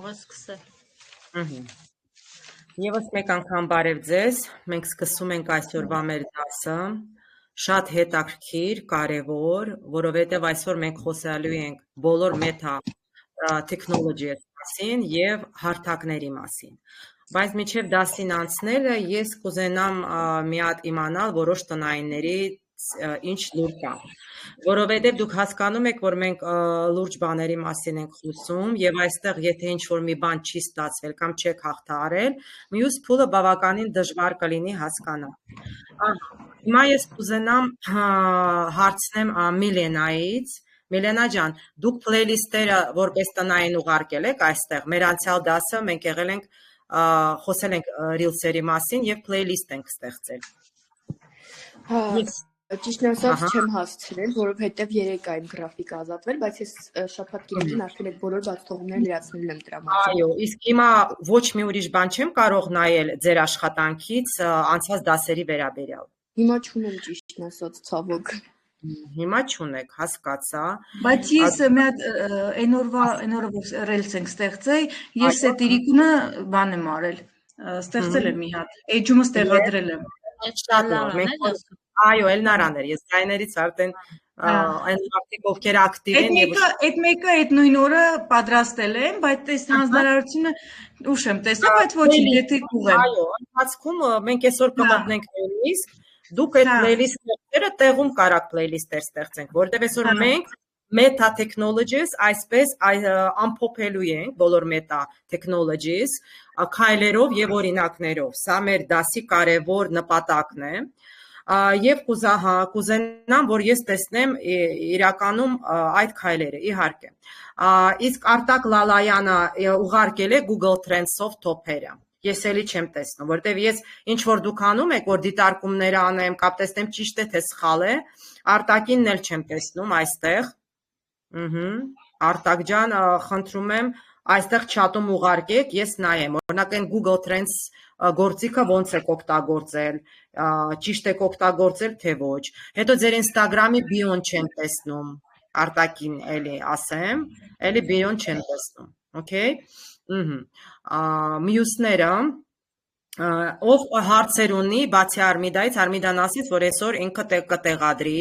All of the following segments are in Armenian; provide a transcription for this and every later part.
կարող է սկսել։ Եվս մեկ անգամ բարև ձեզ, մենք սկսում ենք այսօրվա մեր դասը, շատ հետաքրքիր, կարևոր, որովհետև այսօր մենք խոսելու ենք բոլոր meta technology-ի մասին եւ հարթակների մասին։ Բայց մինչև դասին անցնելը ես կուզենամ մի հատ իմանալ որոշ տնայինների ինչ լուր կա, որովհետև դուք հասկանում եք, որ մենք լուրջ բաների մասին ենք խոսում եւ այստեղ եթե ինչ-որ մի բան չի ստացվել կամ չեք հաղթահարել, մյուս փուլը բավականին դժվար կլինի հասկանալ։ Հիմա ես կուզենամ հարցնեմ Միլենայից։ Միլենա ջան, դուք պլեյլիստերը որպես տնային ուղարկել եք այստեղ։ Մեր անցյալ դասը մենք եղել ենք խոսել ենք ռիլսերի մասին եւ պլեյլիստ ենք ստեղծել։ Ճիշտն ասած չեմ հասցրել, որովհետև 3 այն գրաֆիկ ազատվել, բայց ես շաբաթ գիրերին արդեն այդ բոլոր բացթողումները լրացնել եմ դրա մասին։ Այո, իսկ հիմա ոչ մի ուրիշ բան չեմ կարող նայել ձեր աշխատանքից անցած դասերի վերաբերյալ։ Հիմա չունեմ ճիշտն ասած, ցավոք։ Հիմա չունեք, հասկացա։ Բայց ես մի հատ այն օրվա ռելս ենք ստեղծել, ես այդ իրիկունը բան եմ արել, ստեղծել եմ մի հատ, էջումը ստեղադրել եմ։ Շատ լավ։ Այո, Էլնարան էր, ես ձայներից արդեն այն մարդիկ ովքեր ակտիվ են եւ այդ մեկը այդ նույն օրը պատրաստել եմ, բայց այս հանձնարարությունը ուշ եմ տեսա, բայց ոչինչ, եթե կուղեմ։ Այո, ընթացքում մենք այսօր կմտնենք նույնիսկ դուք այդ playlist-երը տեղում կարաք playlist-եր ստեղծենք, որտեղ այսօր մենք meta technologies այսպես ամփոփելու ենք բոլոր meta technologies քայլերով եւ օրինակներով։ Սա մեր դասի կարևոր նպատակն է։ Եվ կուզենամ, որ ես տեսնեմ իրականում այդ քայլերը, իհարկե։ Իսկ Արտակ Լալայանը ուղարկել է Google Trends-ով top-երը։ Ես էլի չեմ տեսնում, որտեվ ես ինչ որ դուք անում եք, որ դիտարկումներ անեմ, կապ տեսնեմ ճիշտ է թե սխալ է, Արտակինն էլ չեմ տեսնում այստեղ։ Արտակ ջան, խնդրում եմ, այստեղ chat-ում ուղարկեք, ես նայեմ։ Օրինակ այն Google Trends գործիքը ոնց եք օգտագործել, ճիշտ եք օգտագործել թե ոչ։ Հետո ձեր Instagram-ի բիոն չեմ տեսնում, Արտակին էլի ասեմ, էլի բիոն չեմ տեսնում, okay։ Մյուսները ով հարցեր ունի, բացի Արմիդայից, Արմիդան ասից, որ այսօր ինքը կտեղադրի,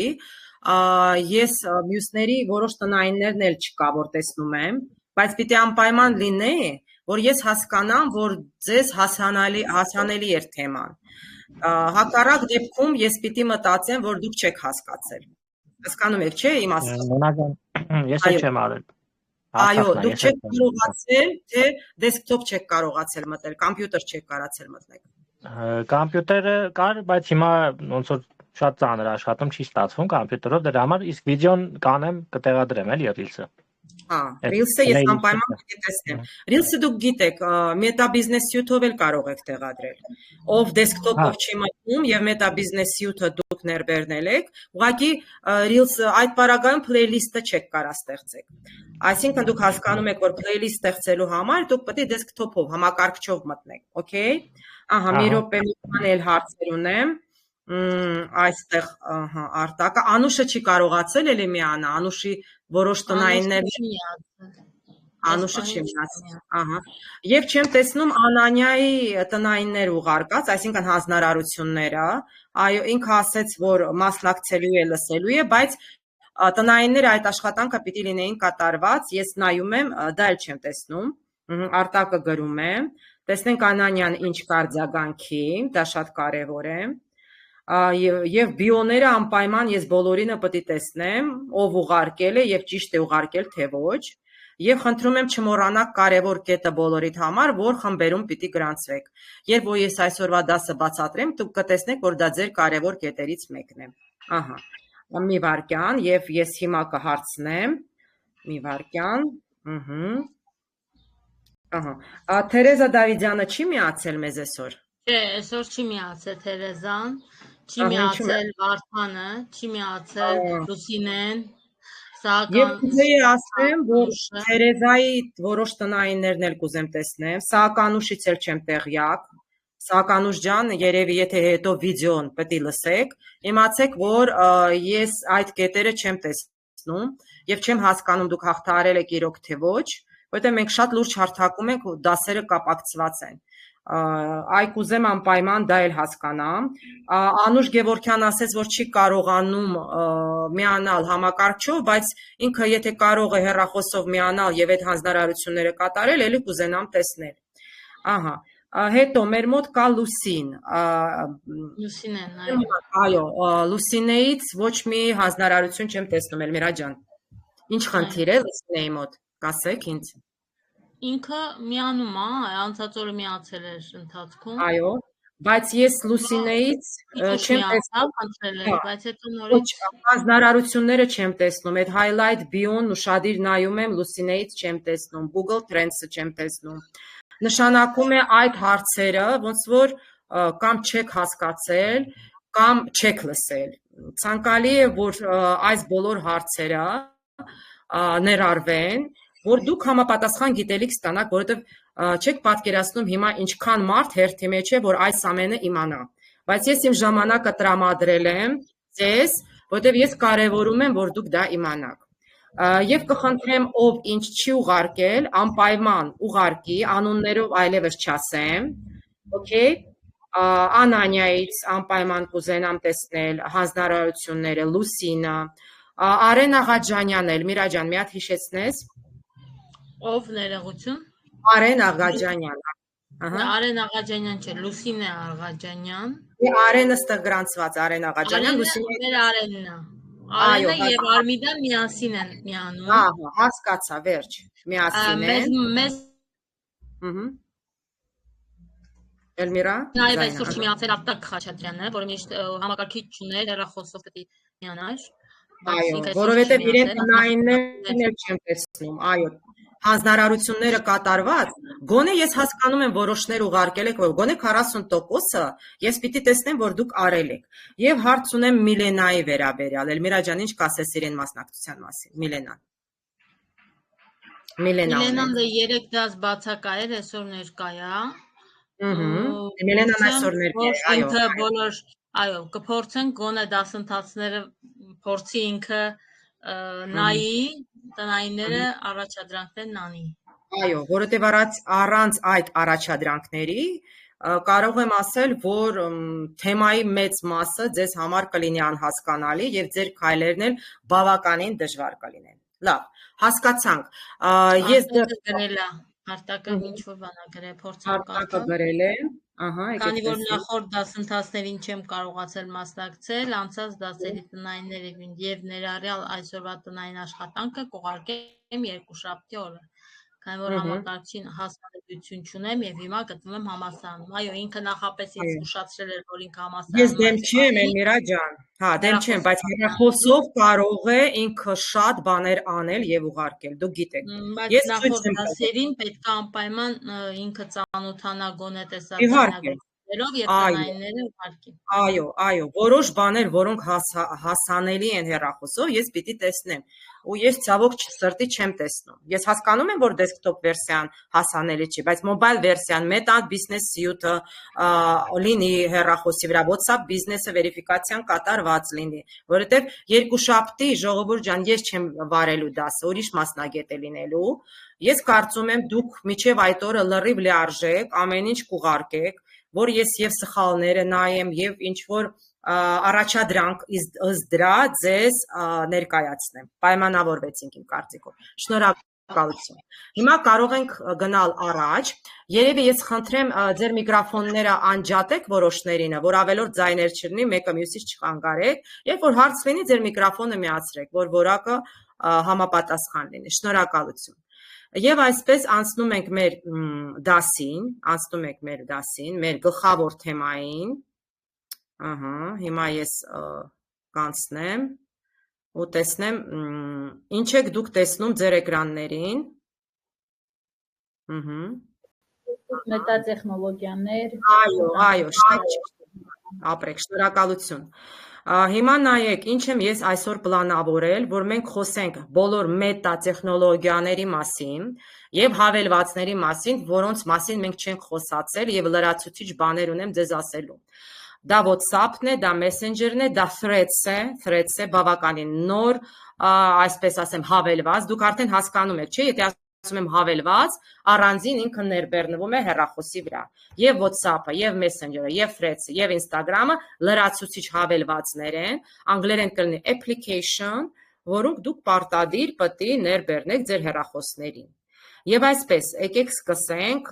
ես մյուսների որոշ տնայիններն էլ չկա, որ տեսնում եմ, բայց պիտի անպայման լինի, որ ես հասկանամ, որ ձեզ հասանելի էր թեման։ Հակառակ դեպքում ես պիտի մտածեմ, որ դուք չեք հասկացել։ Հասկանում եք, չէ՞, իմ ասածը։ Ես չեմ արել։ Այո, դուք չեք կարողացել, թե դեսկթոփ չեք կարողացել մտնել, համբյուտեր չեք կարողացել մտնել։ Համբյուտերը կար, բայց հիմա ոնց որ շատ ծանր աշխատում չի ստացվում համբյուտերով, դրա համար իսկ վիդեոն կանեմ կտեղադրեմ էլի ռիլսը։ Ռիլսը ես անպայման պիտի տեսնեմ։ Ռիլսը դուք գիտեք, Meta Business Suite-ով էլ կարող եք տեղադրել։ Ով դեսկթոփով չի մտնում եւ Meta Business Suite-ը դուք ներբեռնել եք, ուղղակի Reels-ը այդ պարագայում playlist-ը չեք կարա ստեղծեք։ Այսինքն դուք հասկանում եք, որ playlist ստեղծելու համար դուք պետք է դեսկթոփով համակարգչով մտնեք, okay։ Մի րոպե մի բան էլ հարցեր ունեմ։ Այստեղ Արտակը Անուշը չի կարողացել էլի միանա, Անուշի որոշ տնայիններ Անուշը չի միացել, Եվ չեմ տեսնում Անանյայի տնայիններ ուղարկած, այսինքն հանձնարարությունները, այո, ինքը ասեց, որ մասնակցելու է, լսելու է, բայց տնայինները այդ աշխատանքը պիտի լինեին կատարված, ես նայում եմ, դա էլ չեմ տեսնում, Արտակը գրում է, տեսնենք Անանյան ինչ կարձագանքի, դա շատ կարևոր է։ Եվ բիոները անպայման ես բոլորինը պետք է տեսնեմ, ով ուղարկել է եւ ճիշտ է ուղարկել թե ոչ, եւ խնդրում եմ չմոռանաք կարևոր կետը բոլորիդ համար, որ խմբերում պիտի գրանցվեք։ Երբ որ ես այսօրվա դասը բացատրեմ, դուք կտեսնեք, որ դա ձեր կարևոր կետերից մեկն է։ Մի վարքյան եւ ես հիմա կհարցնեմ։ Մի վարքյան։ Թերեզա Դավիդյանը չի միացել մեզ այսօր։ Չէ, այսօր չի միացել Թերեզան, չի միացել Վարդանը, չի միացել Լուսինեն, Եվ կուզեի ասեմ, որ Թերեզայի որոշ տնայիններն էլ կուզեմ տեսնեմ, Սահականուշից էլ չեմ տեղյակ, Սահականուշ ջան, երևի եթե հետո վիդեոն պետք է լսեք, իմացեք, որ ես այդ կետերը չեմ տեսնում եւ չեմ հասկանում դուք հաղթահարել եք իրոք թե ոչ, որտեղ մենք շատ լուրջ հարթակում ենք ու դասերը կապակցված են։ Այ կուզեմ անպայման դա էլ հասկանամ։ Անուշ Գևորգյան ասեց, որ չի կարողանում միանալ համակարգչով, բայց ինքը եթե կարող է հեռախոսով միանալ եւ այդ հանձնարարությունները կատարել, ելի կուզենամ տեսնել։ Ահա, հետո մեր մոտ կա Լուսին։ Լուսինեն, այո, Լուսինեից ոչ մի հանձնարարություն չեմ տեսնում, Էլմիրա ջան։ Ինչ խնդիր է Լուսինեի մոտ, կասեք ինձ։ Ինքը միանում է, անցած օրը միացել էր ընթացքում։ Այո, բայց ես Լուսինեից չեմ տեսնում, բայց հետո նորից հանձնարարությունները չեմ տեսնում, այդ highlight bio-ն ուշադիր նայում եմ, Լուսինեից չեմ տեսնում, Google Trends-ը չեմ տեսնում։ Նշանակում է այդ հարցերը ոնց որ կամ չեք հասկացել, կամ չեք լսել։ Ցանկալի է, որ այս բոլոր հարցերը ներառվեն, որ դուք համապատասխան գիտելիք ստանաք, որովհետև չեք պատկերացնում հիմա ինչքան մարդ հերթի մեջ է, որ այս ամենը իմանա։ Բայց ես իմ ժամանակը տրամադրել եմ ձեզ, որովհետև ես կարևորում եմ, որ դուք դա իմանաք։ Եվ կխնդրեմ, ով ինչ չի ուղարկել, անպայման ուղարկի, անուններով այլևս չասեմ, okay? Անանյայից անպայման կուզենամ տեսնել հանձնարարությունները, Լուսինը, Արեն Աղաջանյանն էլ, Միրա ջան, մի հատ հիշեցնես։ Ով ներողություն։ Արեն Աղաջանյան։ Արեն Աղաջանյան չէ, Լուսինե Աղաջանյան։ Արենը ստեղ գրանցված Արեն Աղաջանյան, Լուսինեն։ Արենն է։ Արենը եւ Արմիդան միասին են միանում։ Ահա, հասկացա, վերջ։ Միասին են։ Մեզ Էլմիրա։ Նաեւ այսօր չի միացել Արտակ Խաչատրյանը, որը միշտ համակարգիչ չուներ, հեռախոսով պետք է միանար։ Այո, որովհետև իրենք նայիններն էլ չեմ տեսնում, այո, հանձնարարությունները կատարված, գոնե ես հասկանում եմ որոշներ ուղարկել եք, որ գոնե 40%-ը ես պիտի տեսնեմ, որ դուք արել եք։ Եվ հարց ունեմ Միլենայի վերաբերյալ, Էլմիրա ջան, ինչ կասես իրեն մասնակցության մասին, Միլենան։ Միլենան 3 դաս բացակա էր, այսօր ներկա է։ Միլենան այսօր ներկա է, այո։ Ինքը բոլոր, այո, կփորձենք գոնե դասընթացները փորձի ինքը նայի, տնայինները առաջադրանքներն անի։ Այո, որովհետև առանց այդ առաջադրանքների կարող եմ ասել, որ թեմայի մեծ մասը ձեզ համար կլինի անհասկանալի եւ ձեր քայլերն էլ բավականին դժվար կլինեն։ Լավ, հասկացանք։ Ես գրել եմ Արտակը ինչ-որ բան է գրել, փորձեմ Արտակը գրել է, ահա, քանի որ նախորդ դասընթացներին չեմ կարողացել մասնակցել, անցած դասերի տնայինները եւ ներառյալ այսօրվա տնային աշխատանքը կուղարկեմ երկուշաբթի օրը, քանի որ համակարգչին հասանելիություն չունեմ եւ հիմա գտնվում եմ համալսարանում։ Այո, ինքը նախապես ինձ ուշացրել էր, որ ինքը համալսարանում։ Ես դեմ չեմ, Էլմիրա ջան։ Հա, դեմ չեմ, բայց հեռախոսով կարող է ինքը շատ բաներ անել եւ ուղարկել, դուք գիտեք։ Ես նախորդ դասերին պետք է անպայման ինքը ծանոթանա գոնե տեսածներով եւ տնայինները ուղարկի։ Այո, որոշ բաներ, որոնք հասանելի են հեռախոսով, ես պիտի տեսնեմ։ Ու ես ցավոք սրտի չեմ տեսնում։ Ես հասկանում եմ, որ դեսքթոփ վերսիան հասանելի չի, բայց մոբայլ վերսիան Meta Business Suite-ը լինի հեռախոսի վրա, WhatsApp Business-ը վերիֆիկացիան կատարված լինի, որովհետև երկուշաբթի ժողովուրդ ջան, ես չեմ վարելու դասը, ուրիշ մասնագետ է լինելու։ Ես կարծում եմ դուք միջև այդ օրը լրիվ լիարժեք, ամեն ինչ կուղարկեք, որ ես եւ սխալները նայեմ եւ ինչ որ առաջադրանք ըստ դրա ձեզ ներկայացնեմ։ Պայմանավորվեցինք իմ կարծիքով։ Շնորհակալություն։ Հիմա կարող ենք գնալ առաջ։ Երևի ես խնդրեմ ձեր միկրոֆոնները անջատեք որոշներինը, որ ավելորդ ձայներ չլինի, մեկը մյուսից չխանգարեք, երբ որ հարց լինի, ձեր միկրոֆոնը միացրեք, որ որակը համապատասխան լինի։ Շնորհակալություն։ Եվ այսպես անցնում ենք մեր դասին, մեր գլխավոր թեմային։ Ահա, հիմա ես կանցնեմ ու տեսնեմ ինչ եք դուք տեսնում ձեր էկրաններին։ Մետատեխնոլոգիաներ։ Այո, շատ ապրեք, շնորհակալություն։ Հիմա նայեք, ինչ եմ ես այսօր պլանավորել, որ մենք խոսենք բոլոր մետատեխնոլոգիաների մասին եւ հավելվածների մասին, որոնց մասին մենք չենք խոսացել եւ լրացուցիչ բաներ ունեմ ձեզ ասելու։ Դա WhatsApp-ն է, դա Messenger-ն է, դա Threads է, բավականին նոր, այսպես ասեմ, հավելված, դուք արդեն հասկանում եք, չէ՞, եթե ասում եմ հավելված, առանձին ինքը ներբեռնվում է հեռախոսի վրա։ Եվ WhatsApp-ը, եւ Messenger-ը, եւ Threads-ը, եւ Instagram-ը լրացուցիչ հավելվածներ են, անգլերեն կլինի application, որոնք դուք պարտադիր պետք է ներբեռնեք ձեր հեռախոսներին։ Եվ այսպես, եկեք սկսենք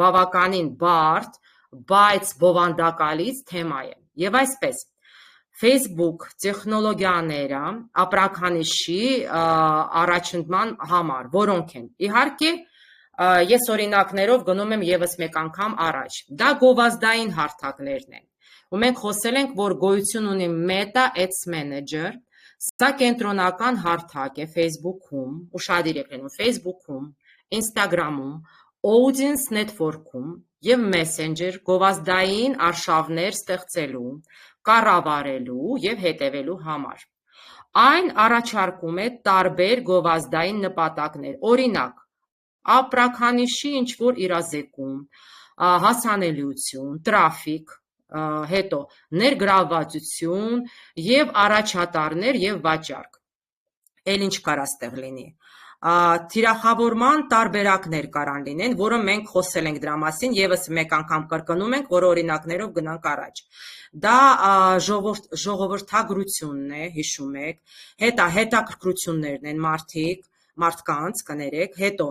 բավականին բարդ, բայց բովանդակալից թեմա է։ Եվ այսպես, Facebook տեխնոլոգիաները ապրանքանիշի առաջընթման համար, որոնք են։ Իհարկե, ես օրինակներով գնում եմ եւս մեկ անգամ առաջ։ Դա գովազդային հարթակներն են։ Ու մենք խոսել ենք, որ գոյություն ունի Meta Ads Manager, սա կենտրոնական հարթակ է Facebook-ում, ուշադիր եք լինում Facebook-ում, Instagram-ում, Audience Network-ում եւ Messenger գովազդային արշավներ ստեղծելու, կառավարելու եւ հետևելու համար։ Այն առաջարկում է տարբեր գովազդային նպատակներ, օրինակ, ապրանքանիշի ինչ-որ իրազեկում, հասանելիություն, տրաֆիկ, հետո ներգրավվածություն եւ առաջատարներ եւ վաճառք։ Էլ ինչ կարա ստեղ լինի։ Թիրախավորման տարբերակներ կարան լինեն, որը մենք խոսել ենք դրա մասին, եւս մեկ անգամ կրկնում ենք, որ օրինակներով գնանք առաջ։ Դա ժողովրդագրությունն է, հիշում եք, հետաքրքրություններն են մարդկանց, կներեք, հետո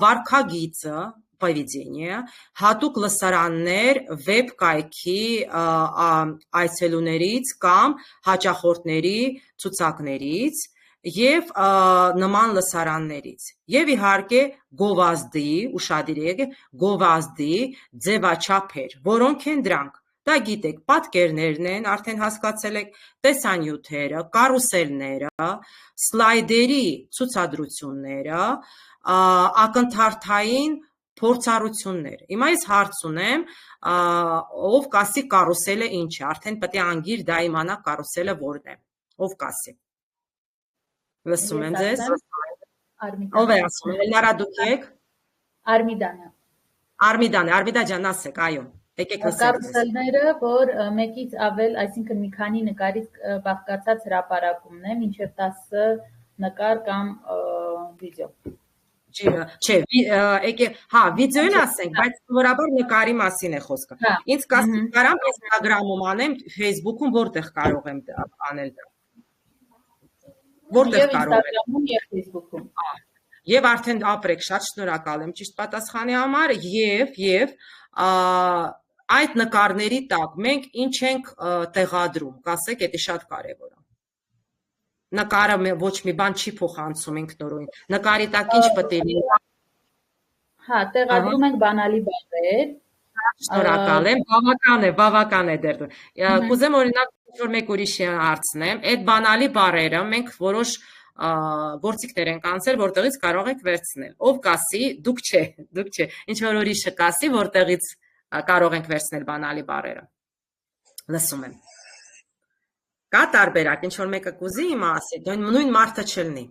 վարքագիծը, поведение, հատուկ լսարաններ վեբ կայքի այցելուներից կամ հաճախորդների ցուցակներից եւ նման լսարաններից եւ իհարկե գովազդի, ուշադիր եղեք, գովազդի ձևաչափեր, որոնք են դրանք։ Դա գիտեք, պատկերներն են, արդեն հասկացել եք, տեսանյութերը, կարուսելները, սլայդերի ցուցադրությունները, ակնթարթային փորձառություններ։ Հիմա ես հարց ունեմ, ով կասի կարուսելը ինչ է, արդեն պետք է անգիր դա իմանա կարուսելը որն է։ Ով կասի։ Լսում եմ ձեզ։ Ով է ասում, Էլնարա դուք եք։ Արմիդանը։ Արմիդա ջան, ասեք, այո։ Եկեք լսենք։ Կարուսելները, որ մեկից ավել, այսինքն մի քանի նկարից բաղկացած հրապարակումն է, մինչև 10 նկար կամ վիդեո։ Չէ, վիդեոն ասենք, բայց սովորաբար նկարի մասին է խոսքը։ Ինձ կասի կարամ Instagram-ում անեմ, Facebook-ում որտեղ կարող եմ անել դա։ Որտեղ կարող եմ։ Instagram-ում եւ Facebook-ում։ Եվ արդեն ապրեք, շատ շնորհակալ եմ ճիշտ պատասխանի համար եւ այդ նկարների տակ մենք ինչ ենք տեղադրում, կասեք, դա շատ կարևոր է։ Նկարը ոչ մի բան չի փոխանցում ինքնուրույն։ Նկարի տակ ինչ պետք է լինի։ Հա, տեղադրում ենք բանալի բառեր։ Շնորհակալ եմ, բավական է դեռ։ Կուզեմ օրինակ որ մեկ ուրիշի հարցնեմ, այդ բանալի բառերը մենք որոշ գործիքներ ենք անցել, որտեղից կարող եք վերցնել։ Ով կասի, դուք չէ, ինչ որ ուրիշը կասի, որտեղից կարող ենք վերցնել բանալի բառերը։ Լսում եմ։ Կա տարբերակ, ինչ որ մեկը կուզի հիմա ասի, նույն մարդը չլինի։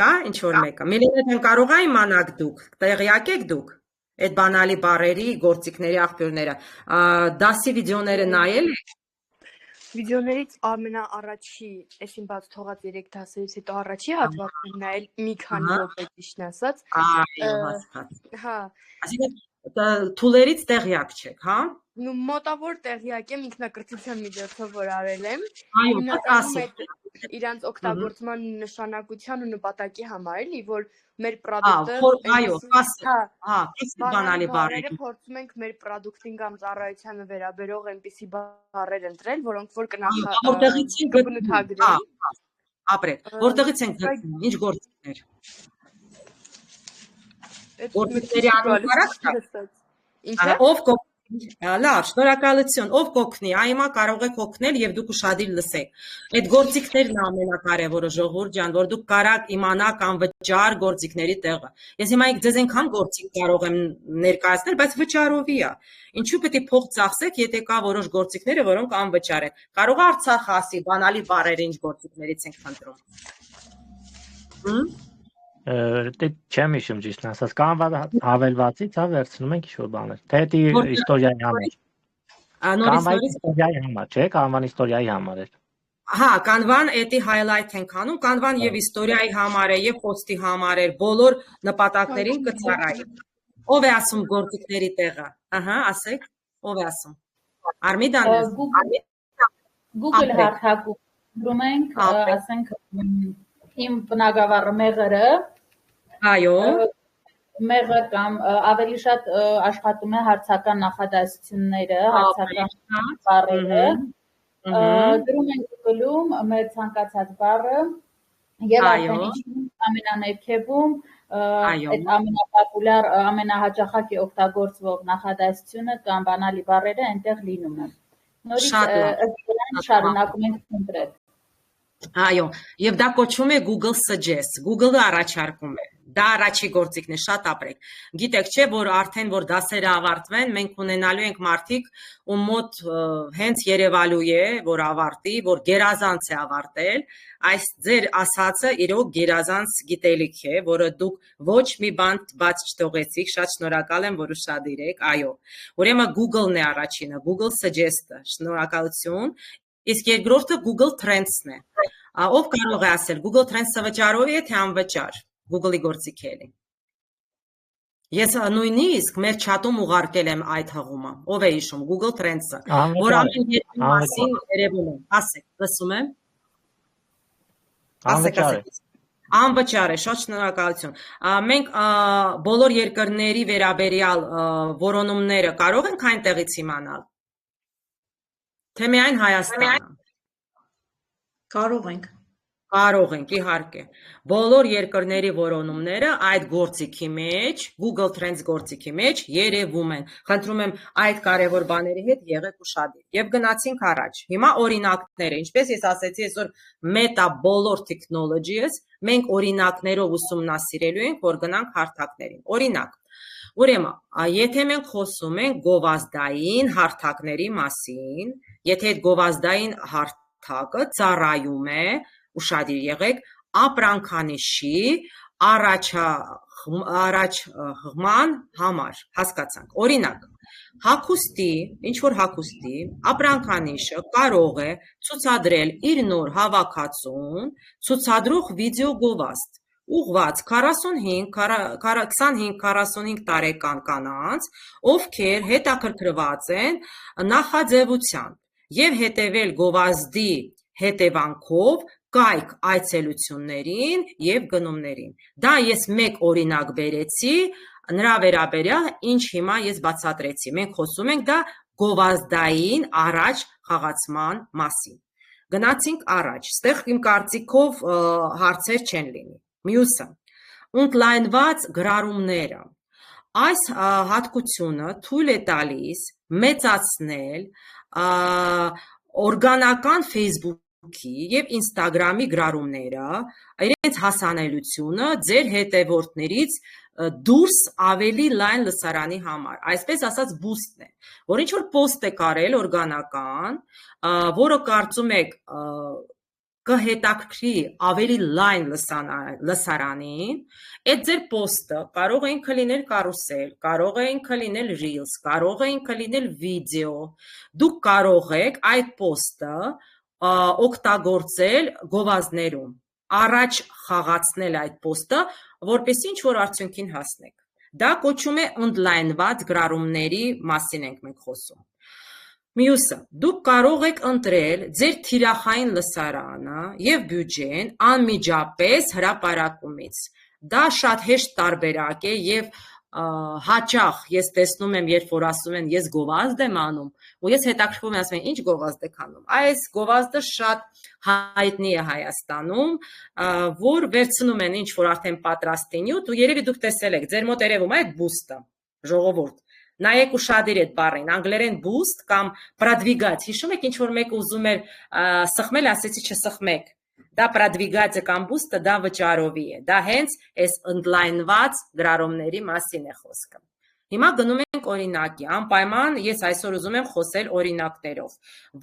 Կա ինչ որ մեկը։ Միլիոն կարող է իմանալ դուք, տեղյակ եք դուք այդ բանալի բառերի, գործիքների աղբյուրները։ Դասի վիդեոները նայել եք։ Վիդեոներից ամենաառաջի, այսին բաց թողած 3 դասերից հետո առաջի հատվածն նայել մի քանի րոպե ճիշտ ասած։ Այո, հասկաց։ Հա։ Այսինքն թուլերից տեղյակ չեք, հա։ Նու մոտավոր տեղյակ եմ ինքնակրթության միջոցով որ արել եմ։ Այո, ասեք։ Իրանց օգտագործման նշանակության ու նպատակի համար էլի, որ մեր պրոդուկտը այո, բանալի բառերը փորձում ենք մեր պրոդուկտին կամ ծառայությանը վերաբերող այնպիսի բառեր ընտրել, որոնք որ կբնութագրեն։ Ապրեք, որտեղից ենք գտնում, ինչ գործիքներ։ Գործիքների անունը կարա՞ք։ Ինչա՞։ Ով լավ, շնորհակալություն, ով կօգնի, այմա կարող եք օգնել եւ դուք ուշադիր լսեք։ Այդ գործիքներն ամենակարևորը, ժողովուրդ ջան, որ դուք կարաք իմանաք անվճար գործիքների տեղը։ Ես հիմա ձեզ այնքան գործիք կարող եմ ներկայացնել, բայց վճարովի է։ Ինչու պետք է փող ծախսեք, եթե կա որոշ գործիքները, որոնք անվճար են։ Կարող է Արցախը ասի, բանալի բառերը ինչ գործիքներից ենք խնդրում։ Դե չեմ հիշում ճիշտ ասած, կամ հավելվածից վերցնում ենք ինչ-որ բաներ, թե իստորիայի համար։ Կամ այդ իստորիայի համար, չէ՞, կամ історիայի համար էր։ Հա, կանվան էդի highlight ենք անում, կանվան եւ իստորիայի համար է, եւ post-ի համար է, բոլոր նպատակներին կծառայի։ Ով է ասում գործիքների տեղը։ Ահա, ասեք, ով է ասում։ Արմիդան։ Google հարթակում գրում ենք, ասենք իմ բնակավարը Մեղրը։ Այո։ Մեղր կամ ավելի շատ աշխատում է հարցական նախադասությունները, հարցական բառերը։ Գրում ենք Google-ում մեր ցանկացած բառը եւ արդեն իջնում ամենաներքևում այդ ամենապոպուլյար, ամենահաճախակի օգտագործվող նախադասությունը կամ բանալի բառերը այնտեղ լինում են։ Նորից շարունակում ենք կոնկրետ։ Այո, եւ դա կոչվում է Google Suggest, Google-ը առաջարկում է։ Դա առաջի գործիքն է, շատ ապրեք։ Գիտեք չէ, որ արդեն որ դասերը ավարտվեն, մենք ունենալու ենք մարդիկ, ում մոտ հենց երևալու է, որ ավարտի, որ գերազանց է ավարտել, այս ձեր ասածը իրոք գերազանց գիտելիք է, որը դուք ոչ մի բան բաց չթողեցիք, շատ շնորհակալ եմ, որ ուշադիր եք, այո։ Ուրեմն Google-ն է առաջինը, Google Suggest-ը, շնորհակալություն, իսկ երկրորդը Google Trends-ն է։ Ով կարող է ասել, Google Trends-ը վճարով է, թե անվճար։ Google-ի գործիք է։ Ես նույնիսկ մեր chat-ում ուղարկել եմ այդ հղումը։ Ով է հիշում Google Trends-ը, որ ամեն երկու մասին երևում է։ Ասեք, լսում եմ։ Ասեք։ Անվճար է, շատ շնորհակալություն։ Մենք բոլոր երկրների վերաբերյալ որոնումները կարող ենք այնտեղից իմանալ։ Թե միայն Հայաստանը։ Կարող ենք։ Կարող ենք, իհարկե։ Բոլոր երկրների որոնումները այդ գործիքի մեջ, Google Trends գործիքի մեջ երևում են։ Խնդրում եմ այդ կարևոր բաների հետ եղեք ուշադիր։ Եվ գնացինք առաջ։ Հիմա օրինակները, ինչպես ես ասեցի, այսօր Meta բոլոր technologies, մենք օրինակներով ուսումնասիրելու ենք, որ գնանք հարթակներին։ Օրինակ, ուրեմն, եթե մենք խոսում ենք գովազդային հարթակների մասին, եթե այդ գովազդային հարթակը ծառայում է, ուշադիր եղեք, ապրանքանիշի առաջխման համար, հասկացանք, օրինակ, հագուստի, ինչ-որ հագուստի, ապրանքանիշը կարող է ցուցադրել իր նոր հավաքածուն, ցուցադրող վիդեո գովազդ, ուղղված 25-45 տարեկան կանանց, ովքեր հետաքրքրված են նախաձևությամբ եւ հետևել գովազդի հետևանքով կայք այցելություններին եւ գնումներին։ Դա ես մեկ օրինակ բերեցի, նրա վերաբերյալ ինչ հիմա ես բացատրեցի։ Մենք խոսում ենք դա գովազդային առաջ խաղացման մասին։ Գնացինք առաջ, ստեղ իմ կարծիքով հարցեր չեն լինի։ Մյուսը, ընդլայնված գրառումները։ Այս հատկությունը թույլ է տալիս մեծացնել օրգանական Facebook-ի եւ Instagram-ի գրառումները, իրենց հասանելիությունը ձեր հետևորդներից դուրս ավելի լայն լսարանի համար, այսպես ասած boost-ն է, որ ինչ-որ post է կարել օրգանական, որը կարծում եք կհետաքրքրի ավելի լայն լսարանին, այդ ձեր post-ը կարող է ինքը լինել կարուսել, կարող է ինքը լինել reels, կարող է ինքը լինել վիդեո, դուք կարող եք այդ post-ը օգտագործել գովազդներում, առաջ խաղացնել այդ post-ը, որպեսզի ինչ-որ արդյունքին հասնեք։ Դա կոչվում է ընդլայնված գրառումների մասին ենք մենք խոսում։ Մյուսը, դուք կարող եք ընտրել ձեր թիրախային լսարանը եւ բյուջեն անմիջապես հրապարակումից։ Դա շատ հեշտ տարբերակ է եւ հաճախ ես տեսնում եմ, երբ որ ասում են ես գովազդ եմ անում, ու ես հետաքրքրվում եմ, ասում են, ինչ գովազդ եք անում։ Այս գովազդը շատ հայտնի է Հայաստանում, որ վերցնում են ինչ որ արդեն պատրաստի նյութ, ու երևի դուք տեսել եք, ձեր մոտ երևում է այդ boost-ը, ժողովուրդ։ Նայեք ուշադիր այդ բառին, անգլերեն boost կամ продвигать, հիշում եք ինչ որ մեկը ուզում էր սխմել, ասեցի չսխմեք։ Դա продвигать-ը կամ boost-ը դա վճարովի է։ Դա հենց այս ընդլայնված գրառումների մասին է խոսքը։ Հիմա գնում ենք օրինակի, անպայման ես այսօր ուզում եմ խոսել օրինակներով,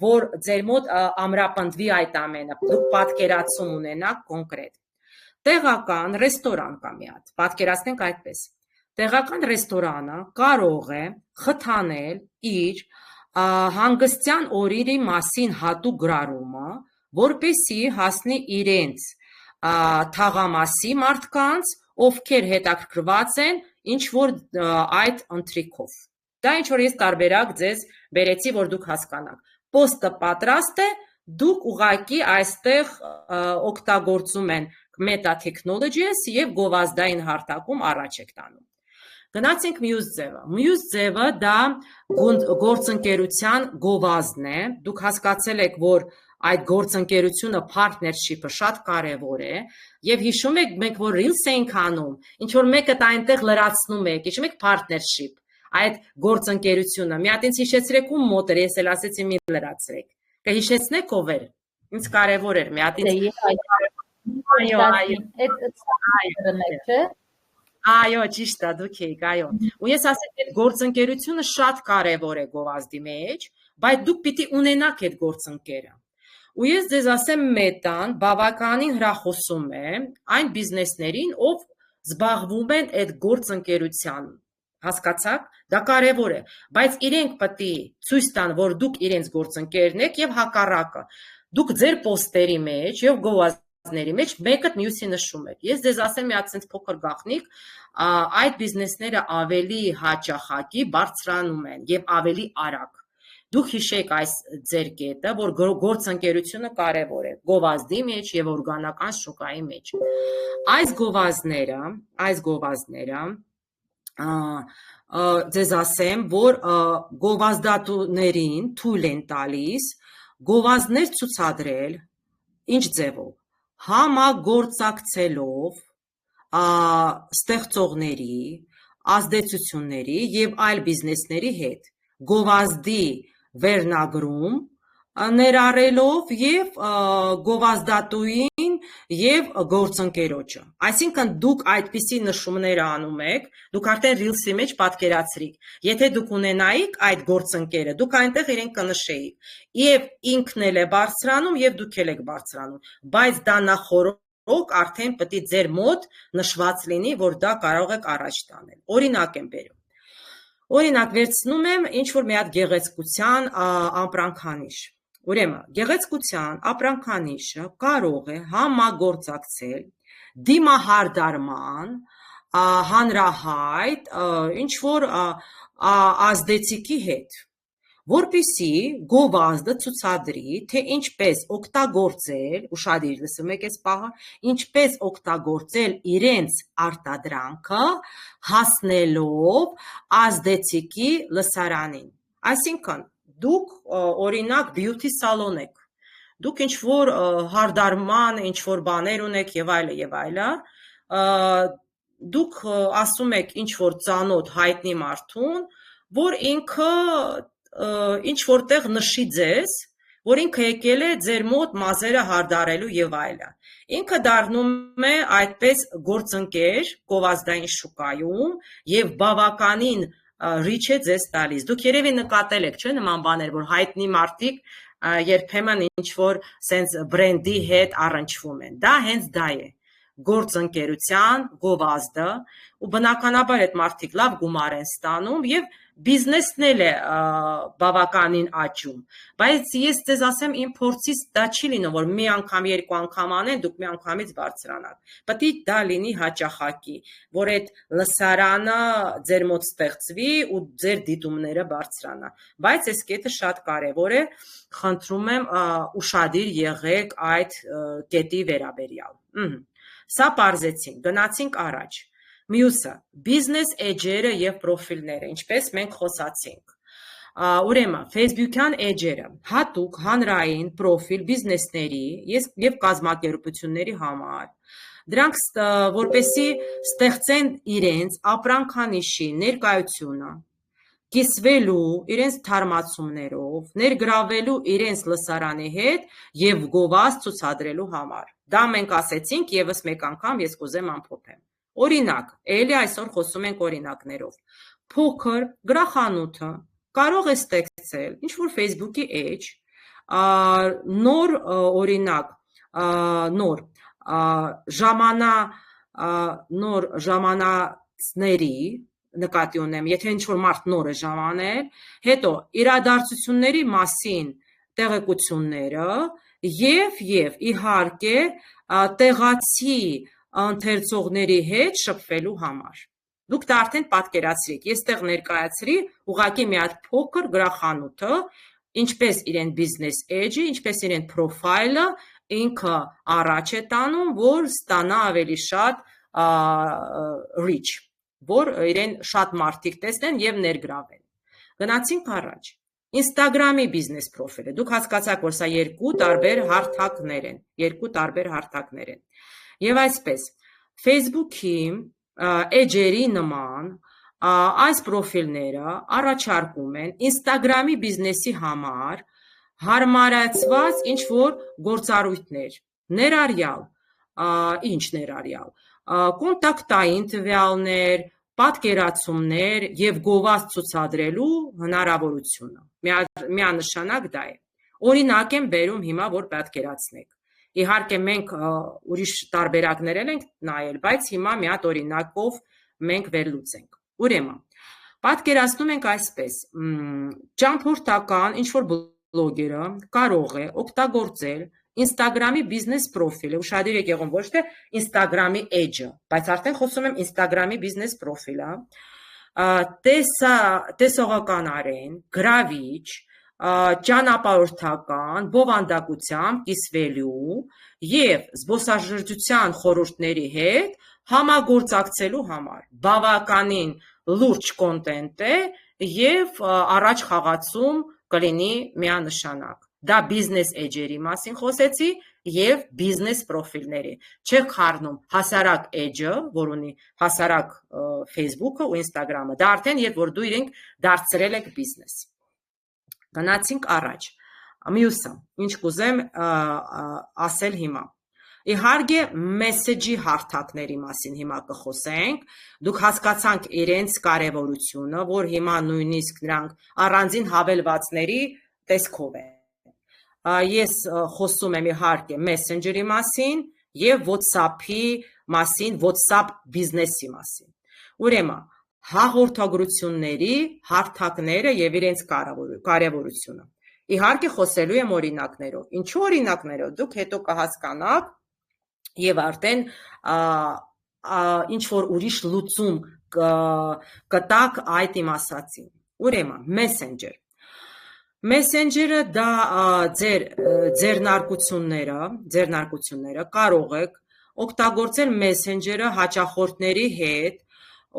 որ ձեր մոտ ամրապնդվի այդ ամենը, դուք պատկերացում ունենաք կոնկրետ։ Տեղական ռեստորան կա մի հատ, պատկերացնենք այդպես։ Տեղական ռեստորանը կարող է խթանել իր հանգստյան օրերի մասին հատուկ գրառումը, որպեսզի հասնի իրենց թաղամասի մարդկանց, ովքեր հետաքրքրված են ինչ որ այդ ընթրիքով։ Դա ինչ որ ես տարբերակ ձեզ բերեցի, որ դուք հասկանաք։ Պոստը պատրաստ է, դուք ուղղակի այստեղ օգտագործում են Meta Technologies եւ գովազդային հարթակում առաջ եք տանում։ Գնացինք մյուս ձևը։ Մյուս ձևը դա գործընկերության գովազդն է։ Դուք հասկացել եք, որ այդ գործընկերությունը partnership-ը շատ կարևոր է, եւ հիշում եք մենք որ reels էինք անում, ինչ որ մեկը դա այնտեղ լրացնում եք, հիշում եք partnership, այդ գործընկերությունը։ Մի հատ ինձ հիշեցրեք ում մոտ էր, ես էլ ասեցի մի լրացրեք։ Կհիշեցնեք ով էր։ Ինձ կարևոր էր, մի հատ ինձ Այո, ճիշտ է, դուք եք, այո։ Ու ես ասեցի, այդ գործընկերությունը շատ կարևոր է գովազդի մեջ, բայց դուք պիտի ունենաք այդ գործընկերը։ Ու ես ձեզ ասեմ, Մետան բավականին հրախոսում է այն բիզնեսներին, ով զբաղվում են այդ գործընկերության։ Հասկացաք, դա կարևոր է, բայց իրենք պետք է ցույց տան, որ դուք իրենց գործընկերն եք եւ հակառակը։ Դուք ձեր պոստերի մեջ եւ գովազդների մեջ մեկը մյուսի նշում եք։ Ես ձեզ ասեմ մի հատ փոքր գաղտնիք, այդ բիզնեսները ավելի հաճախակի բարձրանում են եւ ավելի արագ։ Դուք հիշեք այս ձեր կետը, որ գործընկերությունը կարևոր է գովազդի մեջ եւ օրգանական շուկայի մեջ։ Այս գովազդները ձեզ ասեմ, որ գովազդատուներին թույլ են տալիս գովազդներ ցուցադրել ինչ ձևով, համագործակցելով ստեղծողների, ազդեցությունների եւ այլ բիզնեսների հետ, գովազդի վերնագրում ներառելով եւ գովազդատուին եւ գործընկերոջը։ Այսինքն դուք այդպիսի նշումներ անում եք, դուք արդեն Reels-ի մեջ պատկերացրիք։ Եթե դուք ունենայիք այդ գործընկերը, դուք այնտեղ իրեն կնշեիք։ Եվ ինքն էլ է բարձրանում եւ դուք էլ եք բարձրանում, բայց դա նախորոք արդեն պետք է ձեր մոտ նշված լինի, որ դա կարող եք առաջ տանել։ Օրինակ եմ բերում։ Օրինակ վերցնում եմ ինչ որ մի հատ գեղեցկության ապրանքանիշ։ Ուրեմն, գեղեցկության ապրանքանիշը կարող է համագործակցել դիմահարդարման հանրահայտ ինչ որ ազդեցիկի հետ, որպեսզի գովազդը ցուցադրի, թե ինչպես օգտագործել, ուշադիր լսում եք այս պահը, ինչպես օգտագործել իրենց արտադրանքը հասնելով ազդեցիկի լսարանին։ Այսինքն դուք օրինակ beauty salon եք, դուք ինչ որ հարդարման, ինչ որ բաներ ունեք եւ այլը, դուք ասում եք ինչ որ ծանոթ հայտնի մարդուն, որ ինքը ինչ որտեղ նշի ձեզ, որ ինքը եկել է ձեր մոտ մազերը հարդարելու եւ այլը։ Ինքը դառնում է այդպես գործընկեր գովազդային շուկայում եւ բավականին ռիչ է ձեզ տալիս։ Դուք երևի նկատել եք, չէ՞, նման բաներ, որ հայտնի մարդիկ երբեմն ինչ որ sense բրենդի հետ առնչվում են։ Դա հենց դա է։ Գործընկերության գովազդը ու բնականաբար այդ մարդիկ լավ գումար են ստանում եւ բիզնեսն էլ է բավականին աճում, բայց ես ձեզ ասեմ իմ փորձից դա չի լինում, որ մի անգամ, երկու անգամ անեն, դուք մի անգամից բարձրանաք։ Պետք է դա լինի հաճախակի, որ այդ լսարանը ձեր մոտ ստեղծվի ու ձեր դիտումները բարձրանա։ Բայց այս կետը շատ կարևոր է, խնդրում եմ ուշադիր եղեք այդ կետի վերաբերյալ։ Սա պարզեցինք, գնացինք առաջ։ Մյուսը, բիզնես էջերը եւ պրոֆիլները, ինչպես մենք խոսացինք։ Ուրեմն, Facebook-յան էջերը հատուկ հանրային պրոֆիլ բիզնեսների եւ կազմակերպությունների համար։ Դրանք որպեսզի ստեղծեն իրենց ապրանքանիշի ներկայությունը, կիսվելու իրենց թարմացումներով, ներգրավելու իրենց լսարանի հետ եւ գովազդ ցուցադրելու համար։ Դա մենք ասեցինք եւս մեկ անգամ ես կուզեմ ամփոփեմ։ Օրինակ, ելի այսօր խոսում ենք օրինակներով։ Փոքր գրախանութը կարող է ստեղծել ինչ որ Facebook-ի էջ, նոր օրինակ, նոր ժամանածների նկատի ունեմ, եթե ինչ որ մարդ նոր է ժամանել, հետո իրադարձությունների մասին տեղեկությունները եւ իհարկե տեղացի ընթերցողների հետ շփվելու համար։ Դուք դա արդեն պատկերացրիք, ես տեղ ներկայացրի ուղղակի մի հատ փոքր գրախանութը, ինչպես իրեն business edge-ը, ինչպես իրեն profile-ը ինքը առաջ է տանում, որ ստանա ավելի շատ reach, որ իրեն շատ մարդիկ տեսնեն եւ ներգրավեն։ Գնացինք առաջ։ Instagram-ի business profile-ը, դուք հասկացաք, որ սա երկու տարբեր հարթակներ են։ Եվ այսպես, Facebook-ի edge-երի նման այս պրոֆիլները առաջարկում են Instagram-ի բիզնեսի համար հարմարացված ինչ-որ գործառույթներ, ներառյալ, կոնտակտային տվյալներ, պատկերացումներ եւ գովազդ ցուցադրելու հնարավորությունը։ Միանշանակ դա է։ Օրինակ եմ բերում հիմա, որ պատկերացնեք։ Իհարկե մենք ուրիշ տարբերակներ ենք նայել, բայց հիմա մի հատ օրինակով մենք վերլուծենք։ Ուրեմն, պատկերացնում ենք այսպես. ճամփորդական ինչ-որ բլոգերը կարող է օգտագործել Instagram-ի բիզնես պրոֆիլը, ուշադիր եղեք ոչ թե Instagram-ի edge-ը, բայց արդեն խոսում եմ Instagram-ի բիզնես պրոֆիլը, տեսողականարեն, գրավիչ, ճանապարհորդական, բովանդակությամբ կիսվելու եւ զբոսաշրջության խորհուրդների հետ համագործակցելու համար բավականին լուրջ կոնտենտ է եւ առաջ խաղացում կլինի միանշանակ։ Դա business edge-երի մասին խոսեցի եւ business պրոֆիլների։ Չեք խառնում հասարակ edge-ը, որ ունի հասարակ Facebook-ը ու Instagram-ը։ Դա արդեն երբ որ դու իրենք դարձրել եք business։ Գնացինք առաջ։ Մյուսը, ինչ կուզեմ ասել հիմա։ Իհարկե մեսեջի հարթակների մասին հիմա կխոսենք, դուք հասկացանք իրենց կարևորությունը, որ հիմա նույնիսկ նրանք առանձին հավելվածների տեսքով են։ Ես խոսում եմ իհարկե Messenger-ի մասին եւ WhatsApp-ի մասին, WhatsApp բիզնեսի մասին։ Ուրեմն հաղորդագրությունների հարթակները եւ իրենց կարևորությունը։ Իհարկե խոսելու եմ օրինակներով։ Ինչու օրինակներով, դուք հետո կհասկանաք եւ արդեն ինչ որ ուրիշ լուծում կտակ այդ իմ ասածին։ Ուրեմն Messenger Messenger-ը դա ձեռնարկությունները կարող եք օգտագործել Messenger-ը հաճախորդների հետ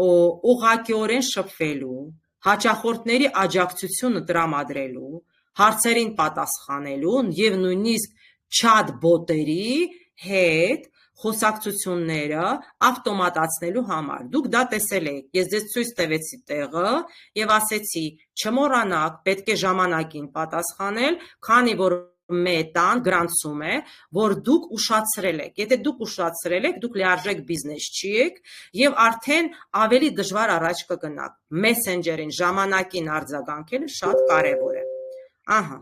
ուղղակիորեն շփվելու, հաճախորդների աջակցությունը տրամադրելու, հարցերին պատասխանելու եւ նույնիսկ chat bot-երի հետ խոսակցությունները ավտոմատացնելու համար։ Դուք դա տեսել եք, ես ձեզ ցույց տվեցի տեղը եւ ասեցի, չմոռանաք, պետք է ժամանակին պատասխանել, քանի որ մետան գրանցում է, որ դուք ուշացրել եք։ Եթե դուք ուշացրել եք, դուք լիարժեք բիզնես չի եք եւ արդեն ավելի դժվար առաջ կգնաք։ Messenger-ին ժամանակին արձագանքելը շատ կարեւոր է։ Ահա։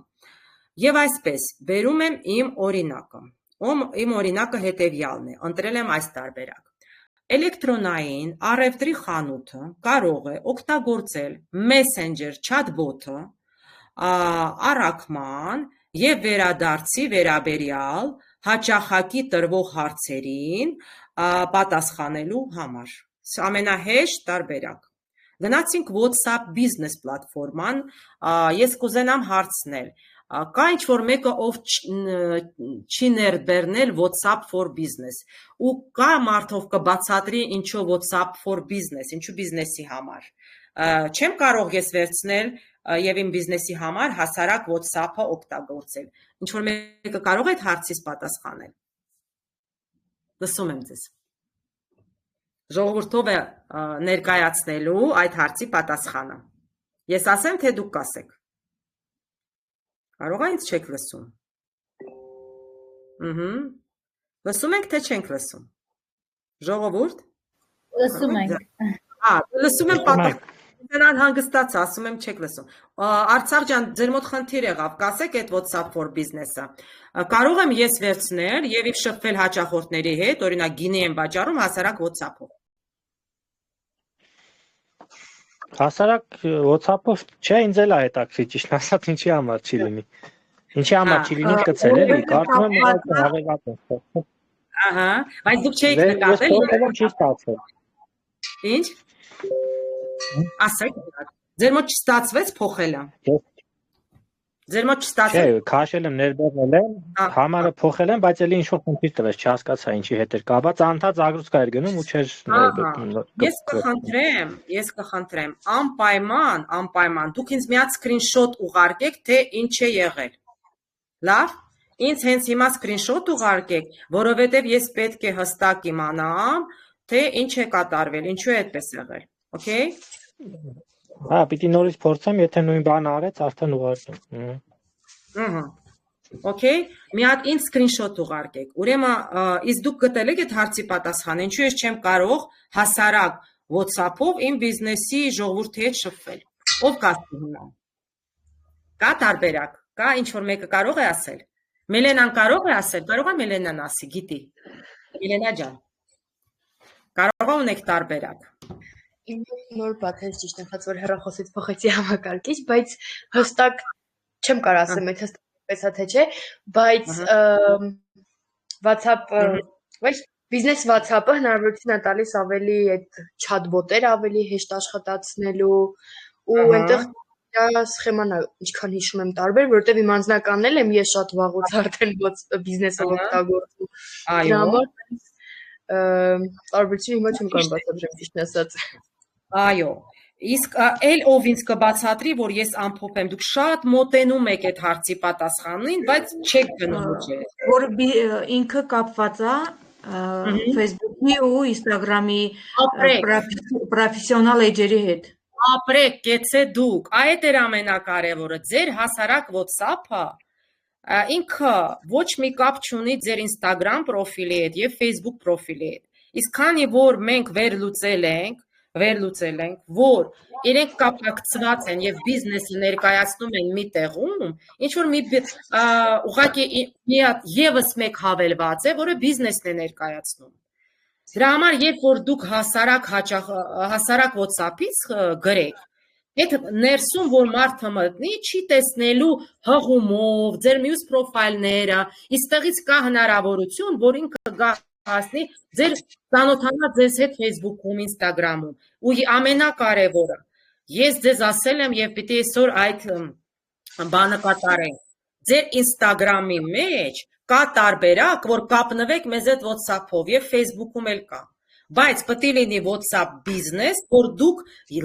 Եվ այսպես, բերում եմ իմ օրինակը։ Իմ օրինակը հետևյալն է, ընտրել եմ այս տարբերակ։ Էլեկտրոնային առևտրի խանութը կարող է օգտագործել Messenger chat-bot-ը առաքման եւ վերադարձի վերաբերյալ հաճախակի տրվող հարցերին պատասխանելու համար։ Ամենահեշտ տարբերակ։ Գնացինք WhatsApp business պլատֆորման, ես կուզենամ հարցնել, կա ինչ-որ մեկը, ով չի ներբեռնել WhatsApp for business, ու կա մարդով կբացատրի ինչու WhatsApp for business, ինչու բիզնեսի համար։ Չեմ կարող ես վերցնել եւ իմ բիզնեսի համար հասարակ WhatsApp-ը օգտագործել։ Ինչ-որ մեկը կարող է այդ հարցից պատասխանել։ Լսում եմ ձեզ։ Ժողովուրդով է ներկայացնելու այդ հարցի պատասխանը։ Ես ասեմ, թե դուք կասեք։ Կարող է ինձ չեք լսում։ Լսում եք, թե չենք լսում։ Ժողովուրդ։ Լսում ենք։ Լսում եմ պատասխան։ Նրան հանգստացա, ասում եմ չեք լսում։ Արցախ ջան, ձեր մոտ խնդիր եղավ, կասեք այդ WhatsApp for business-ը։ Կարող եմ ես վերցնել եւ շփվել հաճախորդների հետ, օրինակ գինի եմ վաճառում հասարակ WhatsApp-ով։ Հասարակ WhatsApp-ով չէ, ինձ էլ է հետաքրքիր, ճիշտ ասած, ինչի համար չի լինի։ Ինչի համար չի լինի կցել էլի, կարծում եմ հավելված է։ Ահա, բայց դուք չեք նկատել։ Ես փոխել չի ստացվել։ Ինչ։ Ասեք, ձեր մոտ չստացվեց փոխելը։ Ձեր մոտ չստացել։ Չէ, քաշել եմ ներբեռնել եմ, համարը փոխել եմ, բայց էլի ինչ-որ խնդիր տվեց, չհասկացա ինչի հետ էր կապված, անընդհատ զագրուսկա էր գնում ու չէր։ Ես կխնդրեմ, անպայման, դուք ինձ մի հատ սկրինշոտ ուղարկեք, թե ինչ է եղել։ Լավ, ինձ հենց հիմա սկրինշոտ ուղարկեք, որովհետև ես պետք է հստակ իմանամ, թե ինչ է կատարվել, ինչու է այդպես եղել, okay։ Հա, պիտի նորից փորձեմ, եթե նույն բանը արեց, արդեն ուղարկեմ։ Okay, մի հատ ինձ սկրինշոտ ուղարկեք։ Ուրեմն, իսկ դուք գտել եք այդ հարցի պատասխանը, ինչու ես չեմ կարող հասարակ WhatsApp-ով իմ բիզնեսի ժողովրդի հետ շփվել։ Ով կասի հիմա։ Կա տարբերակ, կա ինչ որ մեկը կարող է ասել։ Մելենան կարող է ասել, կարող է Մելենան ասի, գիտի։ Մելենա ջան։ Կարող ունեք տարբերակ։ Իմ նոր բաթեր ճիշտ ըստ որ հեռախոսից փոխեցի համակարգիչ, բայց հստակ չեմ կարող ասեմ, այդ հստակպես թե չէ, բայց WhatsApp, ոչ բիզնես WhatsApp-ը հնարավորություն է տալիս ավելի այդ chat-bot-եր ավելի հեշտ աշխատացնելու ու այնտեղ սխեման է, ինչքան հիշում եմ տարբեր, որովհետև իմ անձնականն եմ ես շատ վաղուց արդեն բիզնեսով օգտագործում։ Դրա համար տարբերություն հիմա չեմ կարող բացատրեմ ճիշտ ասած։ Այո, իսկ էլ ով ինձ կբացատրի, որ ես ամփոփ եմ, դուք շատ մոտենում եք այդ հարցի պատասխանին, բայց չեք գնում ուժեր։ Որ ինքը կապված է Facebook-ի ու Instagram-ի պրոֆեսիոնալ էջերի հետ։ Ապրեք, կեցե դուք, այդ էր ամենակարևորը, ձեր հասարակ WhatsApp-ը ինքը ոչ մի կապ չունի ձեր Instagram պրոֆիլի հետ եւ Facebook պրոֆիլի հետ։ Իսկ քանի որ մենք վերլուծել ենք, որ իրենք կապակցված են եւ բիզնեսը ներկայացնում են մի տեղում, ինչ որ մի ուղղակի մի հատ եւս մեկ հավելված է, որը բիզնեսն է ներկայացնում։ Դրա համար երբ որ դուք հասարակ WhatsApp-ից գրեք, այդ ներսում որ մարդը մտնի, չի տեսնելու հղումով, ձեր մյուս պրոֆայլները, իստեղից կա հնարավորություն, որ ինքը գա հասնի ձեր ծանոթանա ձեզ հետ Facebook-ում, Instagram-ում։ Ու ամենակարևորը, ես ձեզ ասել եմ եւ պիտի այսօր այդ բանը կատարենք։ Ձեր Instagram-ի մեջ կա տարբերակ, որ կապնվեք մեզ այդ WhatsApp-ով եւ Facebook-ում էլ կա։ Բայց պետք է լինի WhatsApp business, որ դուք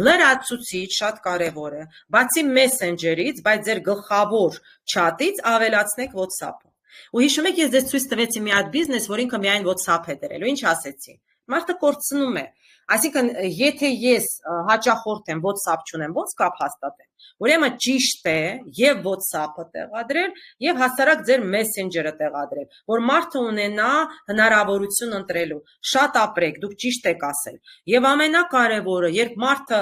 լրացուցիչ շատ կարևոր է, բացի Messenger-ից, բայց ձեր գլխավոր chat-ից ավելացնեք WhatsApp-ը։ Ու հիշում եք, ես ձեզ ցույց տվեցի մի հատ բիզնես, որ ինքը միայն WhatsApp է դրել, ու ինչ ասեցի։ Մարդը կորցնում է։ Այսինքն, եթե ես հաճախորդ եմ, WhatsApp չունեմ, ո՞նց կապ հաստատեմ։ Ուրեմն ճիշտ է եւ WhatsApp-ը տեղադրել եւ հասարակ ձեր Messenger-ը տեղադրել, որ մարդը ունենա հնարավորություն ընտրելու։ Շատ ապրեք, դուք ճիշտ եք ասել։ Եվ ամենակարևորը, երբ մարդը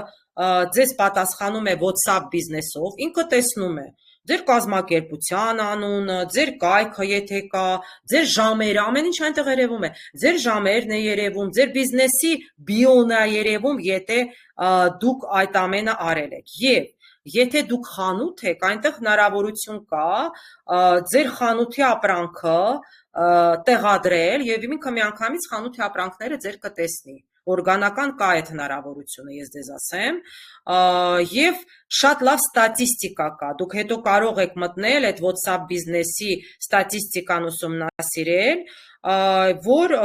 ձեզ պատասխանում է WhatsApp բիզնեսով, ինքը տեսնում է ձեր կազմակերպության անունը, ձեր կայքը եթե կա, ձեր ժամերը, ամեն ինչ այնտեղ երևում է, ձեր ժամերն է երևում, ձեր բիզնեսի բիոն է երևում, եթե դուք այդ ամենը արել եք։ Եվ եթե դուք խանութ եք, այնտեղ հնարավորություն կա ձեր խանութի ապրանքը տեղադրել եւ ինքը միանգամից խանութի ապրանքները ձեր կտեսնի։ Օրգանական կա այդ հնարավորությունը, ես ձեզ ասեմ, եւ շատ լավ ստատիստիկա կա։ Դուք հետո կարող եք մտնել այդ WhatsApp բիզնեսի ստատիստիկան ուսումնասիրել, որ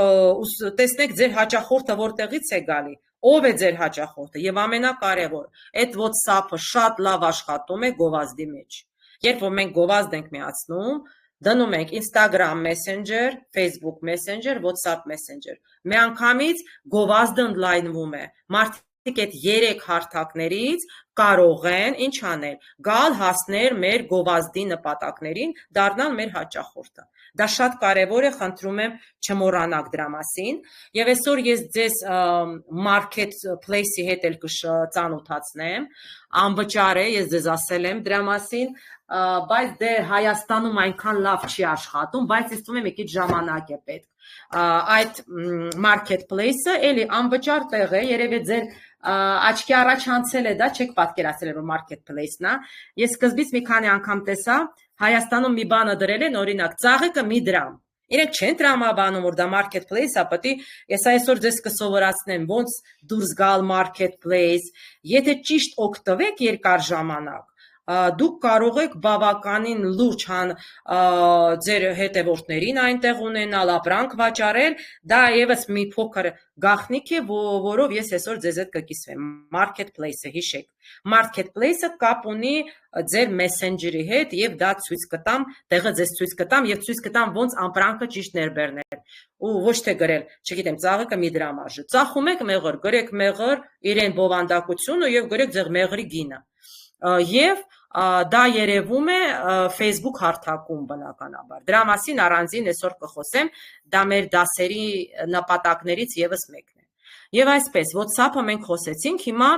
տեսնեք ձեր հաճախորդը որտեղից է գալի, ով է ձեր հաճախորդը եւ ամենակարևոր, այդ WhatsApp-ը շատ լավ աշխատում է գովազդի մեջ։ Երբ որ մենք գովազդ ենք միացնում, դնում ենք Instagram Messenger, Facebook Messenger, WhatsApp Messenger։ Միանգամից գովազդը ընդլայնվում է։ Մարդիկ այդ 3 հարթակներից կարող են ինչ անել, գալ հասնել մեր գովազդի նպատակներին, դառնալ մեր հաճախորդը։ Դա շատ կարևոր է, խնդրում եմ չմոռանաք դրա մասին։ Եվ այսօր ես ձեզ marketplace-ի հետ էլ կծանոթացնեմ, անվճար է, ես ձեզ ասել եմ դրա մասին, բայց դե Հայաստանում այնքան լավ չի աշխատում, բայց ես թվում է մի քիչ ժամանակ է պետք։ Այդ marketplace-ը էլի անվճար տեղ է, երևի ձեր աչքի առաջ անցել է դա, չեք պատկերացրել, որ marketplace-ն է։ Ես սկզբից մի քանի անգամ տեսա, Հայաստանում մի բանը դրել են, օրինակ, ծաղիկը մի դրամ։ Իրենք չեն տրամաբանում, որ դա marketplace-ա, պետք է ես այսօր ձեզ կսովորացնեմ ոնց դուրս գալ marketplace, եթե ճիշտ օգտվեք երկար ժամանակ, դուք կարող եք բավականին լուրջ ձեր հետևորդներին այնտեղ ունենալ, ապրանք վաճառել, դա եւս մի փոքր գաղտնիք է, որով ես այսօր ձեզ հետ կկիսվեմ, marketplace-ը հիշեք, marketplace-ը կապ ունի ձեր messenger-ի հետ եւ դա ցույց կտամ, տեղը ձեզ ցույց կտամ եւ ցույց կտամ ոնց ապրանքը ճիշտ ներբեռնել ու ոչ թե գրել, չգիտեմ, ծաղիկը մի դրամ արժի, ծախում եք մեղր, գրեք մեղր, իրեն բովանդակությունը եւ գրեք ձեր մեղրի գինը եւ դա երևում է Facebook հարթակում բնականաբար։ Դրա մասին առանձին այսօր կխոսեմ, դա մեր դասերի նպատակներից եւս մեկն է։ Եվ այսպես, WhatsApp-ը մենք խոսեցինք, հիմա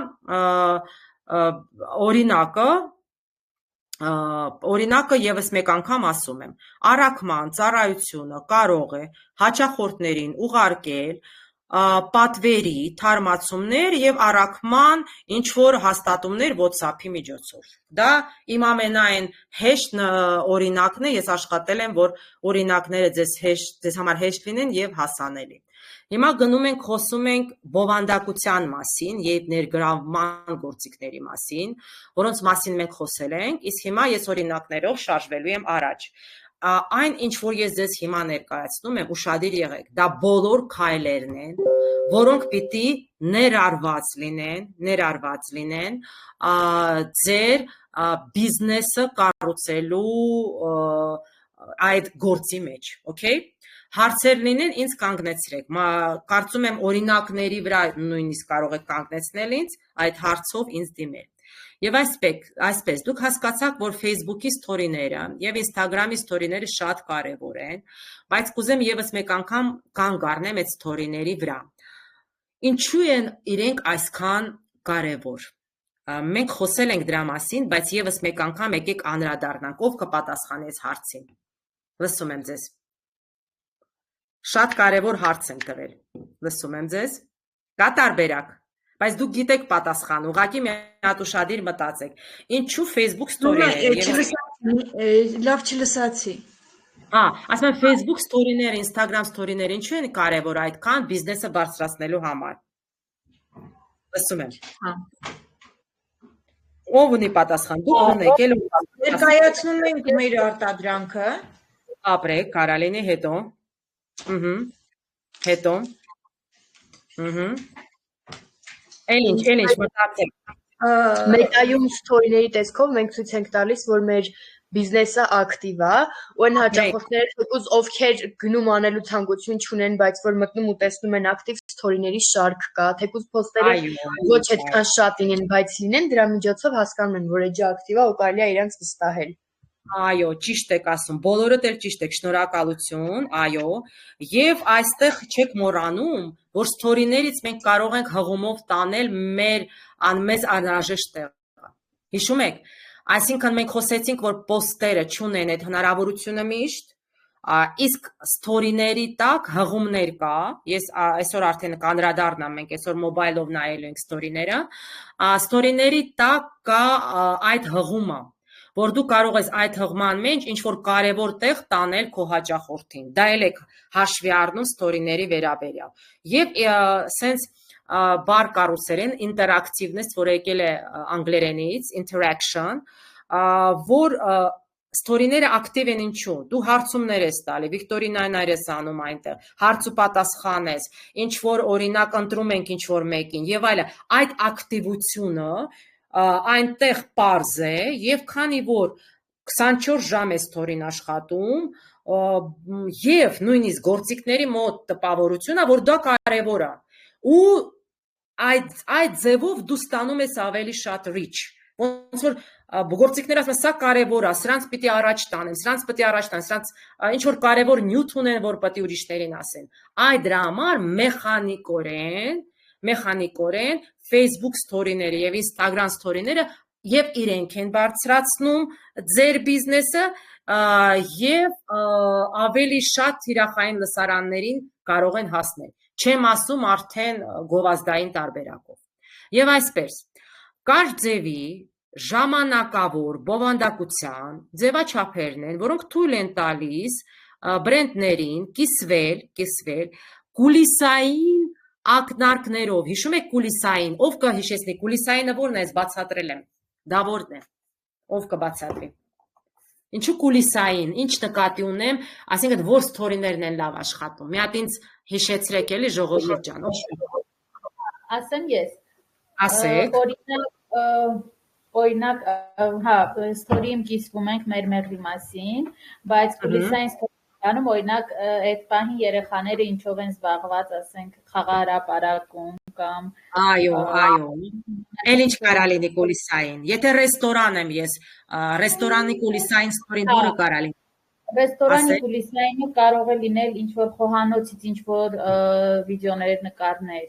օրինակը եւս մեկ անգամ ասում եմ։ Առաքման ծառայությունը կարող է հաճախորդներին ուղարկել պատվերի, թարմացումներ եւ առաքման ինչ որ հաստատումներ WhatsApp-ի միջոցով։ Դա իմ ամենայն հեշտ օրինակն է, ես աշխատել եմ, որ օրինակները ձեզ համար հեշտ լինեն եւ հասանելի։ Հիմա գնում ենք խոսում ենք բովանդակության մասին եւ ներգրավման գործիքների մասին, որոնց մասին մենք խոսել ենք, իսկ հիմա ես օրինակներով շարժվելու եմ առաջ։ Այն ինչ որ ես ձեզ հիմա ներկայացնում եմ, ուշադիր եղեք, դա բոլոր քայլերն են, որոնք պիտի ներառված լինեն ձեր բիզնեսը կառուցելու այդ գործի մեջ, okay? Հարցեր լինեն, ինձ կանգնեցրեք, կարծում եմ օրինակների վրա նույնիսկ կարող եք կանգնեցնել ինձ, այդ հարցով ինձ դիմել։ Եվ այսպես, դուք հասկացաք, որ Facebook-ի սթորիները եւ Instagram-ի սթորիները շատ կարեւոր են, բայց կուզեմ եւս մեկ անգամ կանգ առնեմ այդ սթորիների վրա։ Ինչու են իրենք այսքան կարեւոր։ Մենք խոսել ենք դրա մասին, բայց եւս մեկ անգամ եկեք անդրադառնանք, ով կպատասխանի այս հարցին։ Լսում եմ ձեզ։ Շատ կարևոր հարց եմ տվել։ Լսում եմ ձեզ։ Կա տարբերակ։ Բայց դուք գիտեք պատասխան, ուղղակի մի հատ ուշադիր մտածեք։ Ինչու Facebook story-ները։ Լավ չլսացի։ Ասում եմ Facebook story-ները, Instagram story-ները ինչու են կարևոր այդքան բիզնեսը բարձրացնելու համար։ Լսում եմ։ Ով ունի պատասխան։ Դուք ունեք, էլ ներկայացնում ենք մեր արտադրանքը։ Ապրեք, կարալինի հետո։ Հետո։ Էլ ինչ մտածեք։ Մետայում սթորիների տեսքով մենք ցույց ենք տալիս, որ մեր բիզնեսը ակտիվ է, ու այն հաճախորդները, թեկուզ ովքեր գնում անելու ցանկություն չունեն, բայց որ մտնում ու տեսնում են ակտիվ սթորիների շարք կա, թեկուզ փոստերը ոչ այդքան շատ լինեն, բայց լինեն, դրա միջոցով հասկանում են, որ էջը ակտիվ է ու կարելի է իրենց վստահել։ Այո, ճիշտ եք ասում, բոլորդ էլ ճիշտ եք, շնորհակալություն, այո, եւ այստեղ չեք մոռանում, որ սթորիներից մենք կարող ենք հղումով տանել մեր անմեծ անհրաժեշտ տեղը։ Հիշում եք, այսինքն մենք խոսեցինք, որ պոստերը չունեն այդ հնարավորությունը միշտ, իսկ սթորիների տակ հղումներ կա, ես այսօր արդեն կանդրադառնամ, մենք այսօր մոբայլով նայելու ենք սթորիները, սթորիների տակ կա այդ հղումը, որ դու կարող ես այդ հղման մեջ ինչ-որ կարևոր տեղ տանել քո հաճախորդին, դա էլ եք հաշվի առնում սթորիների վերաբերյալ, և սենց բառ կա ռուսերեն, ինտերակտիվնես, որ եկել է անգլերենից, interaction, որ սթորիները ակտիվ են ինչու, դու հարցումներ ես տալի, վիկտորինաներ ես անում այնտեղ, հարց ու պատասխան ես, ինչ-որ օրինակ ընտրում ենք ինչ-որ մեկին, և այլը, այդ ակտիվությունը այնտեղ պարզ է, և քանի որ 24 ժամ է սթորին աշխատում, և նույնիսկ գործիքների մոտ տպավորությունը, որ դա կարևոր է, ու այդ ձևով դու ստանում ես ավելի շատ reach, ոնց որ գործիքները ասում են, սա կարևոր է, սրանց պիտի առաջ տանեմ, սրանց ինչ-որ կարևոր նյութ ունեն, որ պիտի ուրիշներին ասեն, այդ դրա համար մեխանիկորեն Facebook սթորիները և Instagram սթորիները և իրենք են բարձրացնում ձեր բիզնեսը և ավելի շատ թիրախային լսարաններին կարող են հասնել, չեմ ասում արդեն գովազդային տարբերակով։ Եվ այսպես, կար ձևի ժամանակավոր բովանդակության ձևաչափերն են, որոնք թույլ են տալիս բրենդներին կիսվել կուլիսային ակնարկներով, հիշում եք կուլիսային, ով կհիշեցնի, կուլիսայինը որն է, ես բացատրել եմ, դա որն է, ով կբացատրի, ինչու կուլիսային, ինչ նկատի ունեմ, այսինքն որ սթորիներն են լավ աշխատում, մի հատ ինձ հիշեցրեք էլի ժողովուրդ ջան, ասեմ ես, ասեք, օրինակ, հա, սթորիում կիսվում ենք մեր մեղրի մասին, բայց կուլիսային սթորիանում, օրինակ, այդ պահին երեխաները ինչով են զբաղված, ասենք, խաղահրապարակում կամ այո, էլ ինչ կարա լինի կուլիսային, եթե ռեստորան եմ ես, ռեստորանի կուլիսային սթորին որը կարա լինի, ռեստորանի կուլիսայինը կարող է լինել ինչ-որ խոհանոցից ինչ-որ վիդեոներ, նկարներ,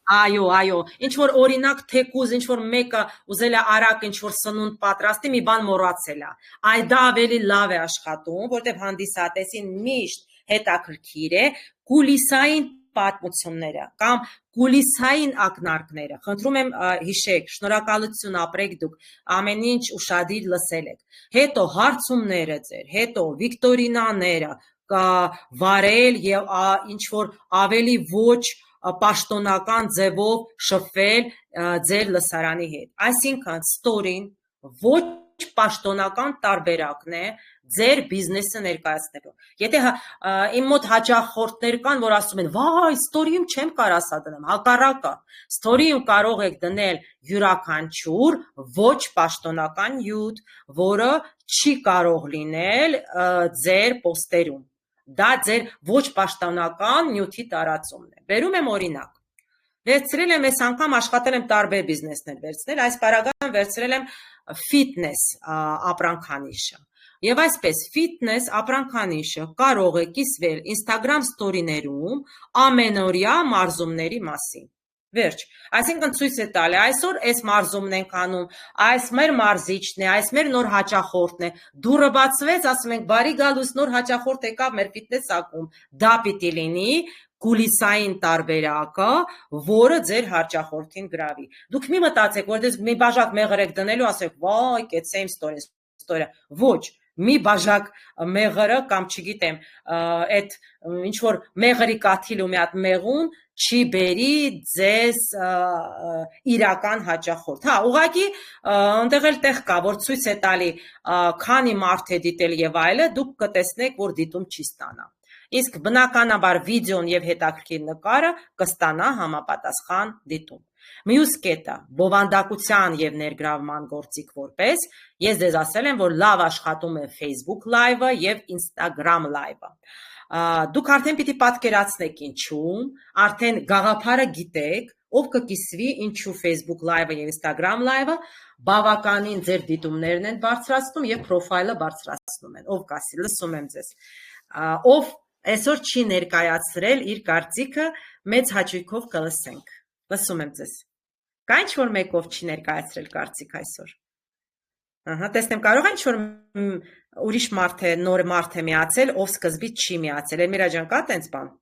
այո, ինչ-որ օրինակ թեկուզ, ինչ-որ մեկը ուզել է արագ ինչ-որ սնունդ պատրաստի, մի բան մոռացել է, այդ դա ավելի լավ է աշխատում, որտեղ հանդիսատեսին միշտ հետաքրքիր է կուլիսային պատմությունները կամ կուլիսային ակնարկները, խնդրում եմ հիշեք, շնորհակալություն ապրեք դուք, ամեն ինչ ուշադիր լսել եք, հետո հարցումները ձեր, հետո վիկտորինաները, վարել եւ ինչ-որ ավելի ոչ պաշտոնական ձևով շփվել ձեր լսարանի հետ, այսինքն ստորին ոչ պաշտոնական տարբերակն է ձեր բիզնեսը ներկայացնելու, եթե իմ մոտ հաճախորդներ կան, որ ասում են, վայ, ստորիում չեմ կարող ասա դնեմ, հակառակը, ստորիում կարող եք դնել յուրաքանչյուր ոչ պաշտոնական յուտ, որը չի կարող լինել ձեր պոստերում, դա ձեր ոչ պաշտոնական նյութի տարածումն է, բերում եմ օրինակ, վերցրել եմ այս անգամ աշխատել եմ տարբեր բիզնեսներ վերցնել, այս պարագան վերցրել եմ ֆիթնես ապրանքանիշը, եւ այսպես ֆիթնես ապրանքանիշը կարող է կիսվել Instagram ստորիներում ամենօրյա մարզումների մասին, վերջ, այսինքն ցույց է տալի, այսօր այս մարզումն ենք անում, այս մեր մարզիչն է, այս մեր նոր հաճախորդն է, դուռը բացվեց, ասում ենք, բարի գալուս, նոր հաճախորդ եկավ մեր ֆիթնես ակում, դա պիտի լինի կուլիսային տարբերակը, որը ձեր հաճախորդին գրավի, դուք մի մտածեք, որ դες մի բաժակ մեղր եք դնելու, ասեք, վայ, կեցե իմ ստորիա, ոչ, մի բաժակ մեղրը կամ չգիտեմ, այդ ինչ որ մեղրի կաթիլ ու մի հատ մեղուն չի բերի ձեզ իրական հաճախորդ, հա, ուղղակի այնտեղ էլ տեղ կա, որ ցույց է տալի քանի մարդ է դիտել եւ այլը, դուք կտեսնեք, որ դիտում չի ստանա, իսկ բնականաբար վիդեոն եւ հետաքրքիր նկարը կստանա համապատասխան դիտում, մյուս կետը, բովանդակության եւ ներգրավման գործիք որպես, ես ձեզ ասել եմ, որ լավ աշխատում է Facebook Live-ը եւ Instagram Live-ը, դուք արդեն պիտի պատկերացնեք ինչու, արդեն գաղափարը գիտեք, ով կկիսվի ինչու Facebook Live-ը եւ Instagram Live-ը, բավականին ձեր դիտումներն են բարձրացնում եւ պրոֆայլը բարձրացնում են, ով կասի, լսում եմ ձեզ, ով այսօր չի ներկայացրել իր կարծիքը, մեծ հաճույքով կլսենք, լսում եմ ձեզ, կա ինչ-որ մեկով չի ներկայացրել կարծիք այսօր, տեսնեմ կարող է ինչ-որ ուրիշ մարդ է, նոր մարդ է միացել, ով սկզբից չի միացել, Էլմիրա ջան, կա տենց բան,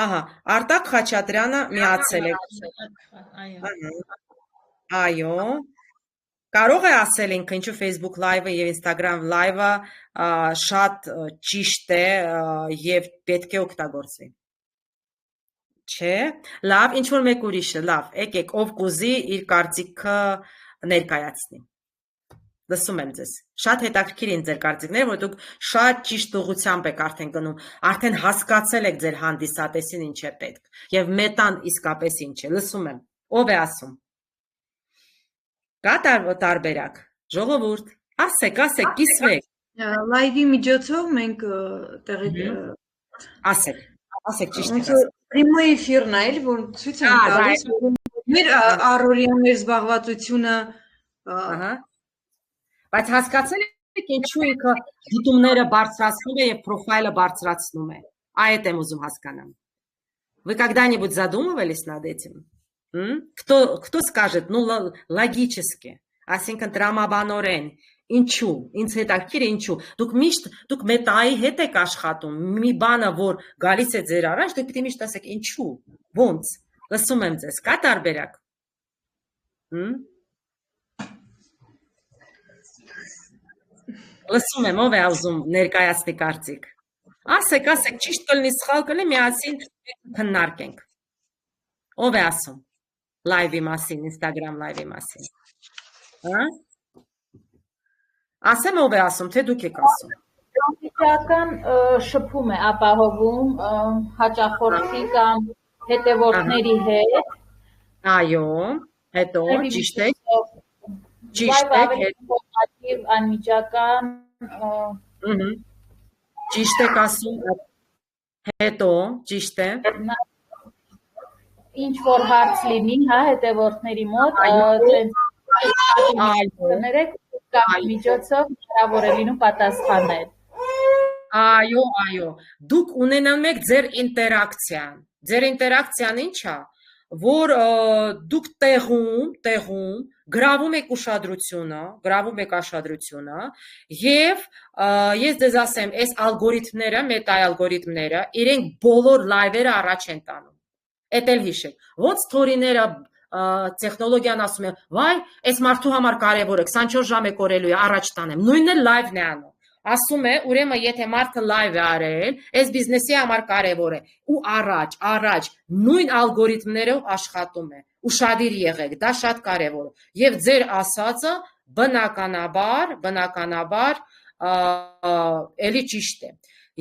ահա, Արտակ Խաչատրյանը միացել է, այո, կարող է ասել ինքը ինչու Facebook Live-ը եւ Instagram Live-ը շատ ճիշտ է եւ պետք է օգտագործվի, չէ, լավ, ինչ-որ մեկ ուրիշը, լավ, եկեք, ով կուզի իր կարծիքը ներկայացնի, լսում եմ ձեզ, շատ հետաքրքիր են ձեր կարծիքները, որ դուք շատ ճիշտ ուղղությամբ եք արդեն գնում, արդեն հասկացել եք ձեր հանդիսատեսին ինչ է պետք, եւ մետան իսկապես ինչ է, լսում եմ, ով է ասում, կա տարբերակ, ժողովուրդ, ասեք, կիսվեք, լայվի միջոցով մենք տեղի ասեք ճիշտ եք, պրիմո էֆիրն է, որ ցույց են տալիս, մեր առօրյա մեր զբաղվածությունը, բայց հասկացել եք ինչու ինքը դիտումները բարձրացնում է եւ պրոֆայլը բարձրացնում է, այդ եմ ուզում հասկանամ, вы когда-нибудь задумывались над этим? Кто скажет, ну логически, այսինքն տրամաբանորեն, ինչու, ինձ հետաքրքիր է ինչու, դուք միշտ, դուք մետայի հետ եք աշխատում, մի բանը, որ գալիս է ձեր առաջ, դուք պիտի միշտ ասեք ինչու, ոնց, Լսում եմ ձեզ, կա տարբերակ։ Լսում եմ, ով է ուզում ներկայացնի կարծիք։ Ասեք, ճիշտ կլինի, սխալ կլինի, միասին քննարկենք։ Ով է ասում լայվի մասին, Instagram լայվի մասին։ Հա? Ասեմ ով է ասում, թե դուք եք ասում։ Ֆիզիկական շփում է ապահովում հաճախորդի կամ հետևորդների հետ։ Այո, հետո ճիշտ եք։ Ճիշտ եք, անմիջական ճիշտ եք ասում, հետո ճիշտ է։ Ինչ որ հարց լինի, հա, հետևորդների մոտ, միջոցով հնարավոր է լինում պատասխանել։ Այո, դուք ունենալու եք ձեր ինտերակցիան։ Ձեր ինտերակցիան ինչ է, որ դուք տեղում գրավում եք ուշադրությունը եւ ես դες ասեմ, այս ալգորիթմները, մետա ալգորիթմները, իրենք բոլոր լայվերը առաջ են տանում։ Էդ էլ հիշեք։ Ոնց սթորիները տեխնոլոգիան ասում է, վայ, այս մարդու համար կարևոր է, 24 ժամ է կորելու է, առաջ տանեմ։ Նույնն էլ լայվն է անում։ Ասում է, ուրեմն եթե մարդը լայվ է արել, այս բիզնեսի համար կարևոր է, ու առաջ, նույն ալգորիթմներով աշխատում է։ Ուշադիր եղեք, դա շատ կարևոր է։ Եվ ձեր ասածը բնականաբար էլի ճիշտ է։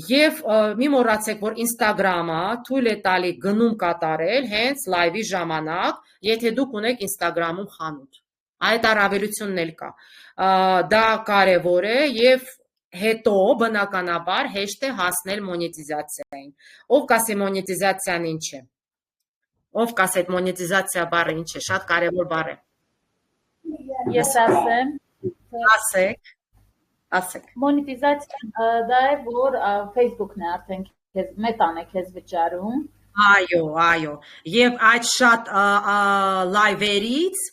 Եվ մի մոռացեք, որ Instagram-ը թույլ է տալի գնում կատարել հենց լայվի ժամանակ, եթե դուք ունեք Instagram-ում խանութ։ Այդ առավելությունն էլ կա։ Դա կարևոր է եւ հետո բնականաբար հեշտ է հասնել մոնետիզացիային։ Ով կասի մոնետիզացիան ինչ է։ Ով կասի այդ մոնետիզացիա բառը ինչ է, շատ կարևոր բառ է։ Ես ասեմ։ Ասեք։ Մոնետիզացիան դա է, որ Facebook-ն է արդեն մետան է քեզ վճարում։ Այո։ Եվ այդ շատ լայվերից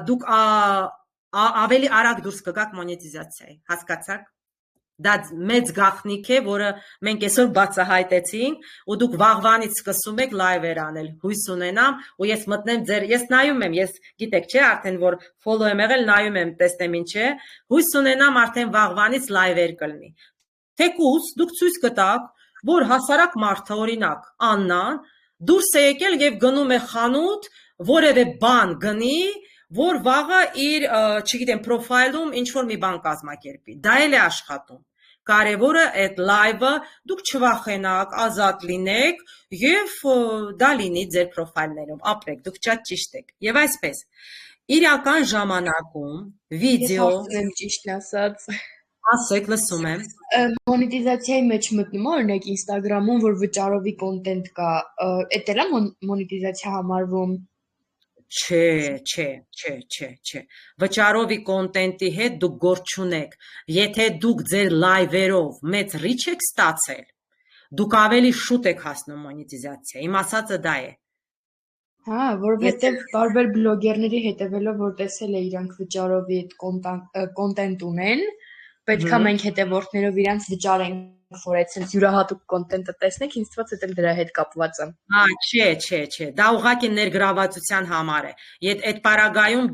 դուք ավելի արագ դուրս կգաք մոնետիզացիայի, հասկացաք։ Դա մեծ գաղտնիք է, որը մենք այսօր բացահայտեցինք, ու դուք վաղվանից սկսում եք լայվեր անել։ Հույս ունենամ, ու ես մտնեմ ձեր, ես նայում եմ, ես գիտեք, չէ, արդեն որ follow եմ եղել, նայում եմ, տեսնեմ ինչ է։ Հույս ունենամ արդեն վաղվանից լայվեր կլինի։ Թեկուզ դուք ցույց կտաք, որ հասարակ մարդը, օրինակ, Աննան, դուրս է եկել եւ գնում է խանութ, որևէ բան գնի, որ վաղը իր, չգիտեմ, պրոֆայլում ինչ-որ մի բան կազմակերպի։ Դա էլ է աշխատում։ Կարևորը այդ լայվը դուք չվախենաք, ազատ լինեք եւ դա լինի ձեր պրոֆայլներում, ապրեք, դուք շատ ճիշտ եք։ Եվ այսպես, իրական ժամանակում վիդեո, ճիշտ ասած, ասեք, լսում եմ։ Մոնետիզացիայի մեջ մտնում է, օրինակ Instagram-ում, որ վճարովի կոնտենտ կա, էդ էլ է մոնետիզացիա համարվում։ Չէ։ Վճարովի կոնտենտի հետ դուք գործ չունեք։ Եթե դուք ձեր լայվերով մեծ ռիչ եք ստացել, դուք ավելի շուտ եք հասնում մոնետիզացիա։ Իմ ասածը դա է։ Հա, որովհետև տարբեր բլոգերների հետևելով, որ տեսել է իրանք վճարովի այդ կոնտենտ ունեն, պետք է մենք հետևորդներով իրանք վճարենք, որ այդ sense յուրահատուկ կոնտենտը տեսնենք, ինձ թվաց էլ դրա հետ կապված է։ Չէ, դա ուղղակի ներգրավվածության համար է։ Այդ պարագայում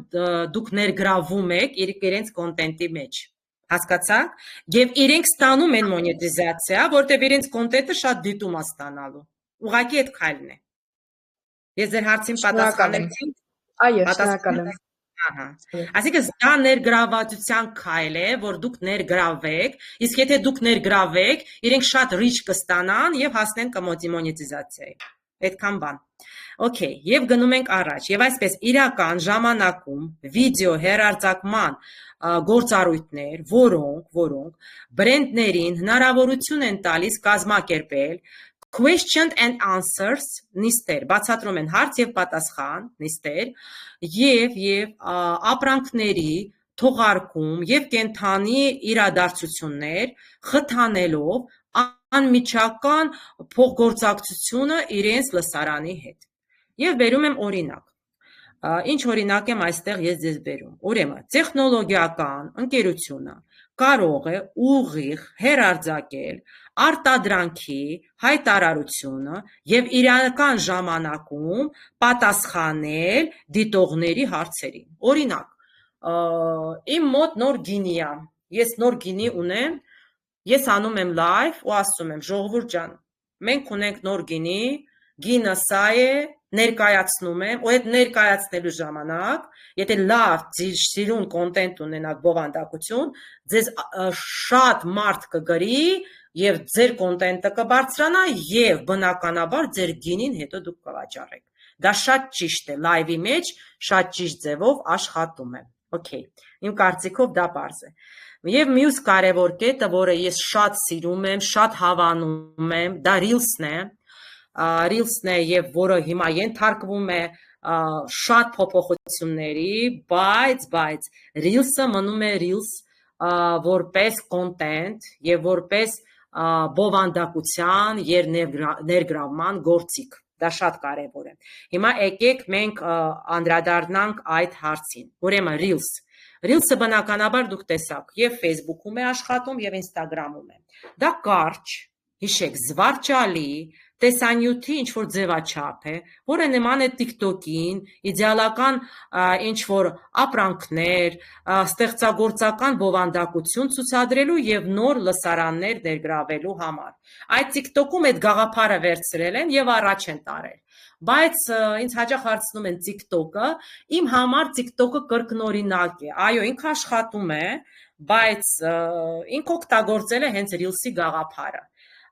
դուք ներգրավում եք իրենց կոնտենտի մեջ։ Հասկացաք։ Եվ իրենք ստանում են մոնետիզացիա, որտեղ իրենց կոնտենտը շատ դիտում է ստանալու։ Ուղղակի այդ քայլն է։ Ես ձեր հարցին պատասխանեցի։ Այո, շնորհակալ եմ։ Այսինքն դա ներգրավվածության քայլ է, որ դուք ներգրավեք, իսկ եթե դուք ներգրավեք, իրենք շատ ռիչ կստանան եւ հասնեն մոնետիզացիայի։ Այդքան բան։ Okay, եւ գնում ենք առաջ։ Եվ այսպես իրական ժամանակում վիդեո հեռարձակման գործառույթներ, որոնք բրենդներին հնարավորություն են տալիս կազմակերպել question and answers նիստեր, բացատրում են հարց եւ պատասխան նիստեր եւ ապրանքների թողարկում եւ կենթանի իրադարձություններ խթանելով անմիջական փոխգործակցությունը իրենց լսարանի հետ։ Եվ բերում եմ օրինակ։ Ինչ օրինակ եմ այստեղ ես ձեզ բերում։ Ուրեմն, տեխնոլոգիական ընկերությունը կարող է ուղիղ հեռարձակել արտադրանքի հայտարարությունը եւ իրական ժամանակում պատասխանել դիտողների հարցերին։ Օրինակ, իմ մոտ նոր գինի է, ես նոր գինի ունեմ, ես անում եմ լայվ ու ասում եմ, ժողովուրդ ջան, մենք ունենք նոր գինի, գինը սա է, ներկայացնում եմ, ու այդ ներկայացնելու ժամանակ, եթե լավ սիրուն կոնտենտ ունենաք բովանդակություն, ձեզ շատ մարդ կգրի եւ ձեր կոնտենտը կբարձրանա եւ բնականաբար ձեր գինին հետո դուք կվաճառեք։ Դա շատ ճիշտ է, լայվի մեջ շատ ճիշտ ձևով աշխատում է։ Okay, իմ կարծիքով դա պարզ է։ Եվ մյուս կարևոր կետը, որը ես շատ սիրում եմ, շատ հավանում եմ, դա Reels-ն է։ Reels-ն է եւ որը հիմա ենթարկվում է շատ փոփոխությունների, բայց Reels-ը մնում է Reels որպես կոնտենտ եւ որպես բովանդակության եւ ներգրավման գործիք։ Դա շատ կարևոր է։ Հիմա եկեք մենք անդրադառնանք այդ հարցին։ Ուրեմն Reels-ը բնականաբար դուք տեսաք, եւ Facebook-ում է աշխատում, եւ Instagram-ում է։ Դա կարճ, հիշեք, զվարճալի, տեսանյութի ինչ-որ ձևաչափ է, որը նման է TikTok-ին, իդեալական ինչ-որ ապրանքներ, ստեղծագործական բովանդակություն ցուցադրելու եւ նոր լսարաններ ներգրավելու համար։ Այդ TikTok-ում այդ գաղափարը վերցրել են եւ առաջ են տարել։ Բայց ինձ հաճախ հարցնում են TikTok-ը, իմ համար TikTok-ը կրկնօրինակ է։ Այո, ինքը աշխատում է, բայց ինքը օգտագործել է հենց Reels-ի գաղափարը։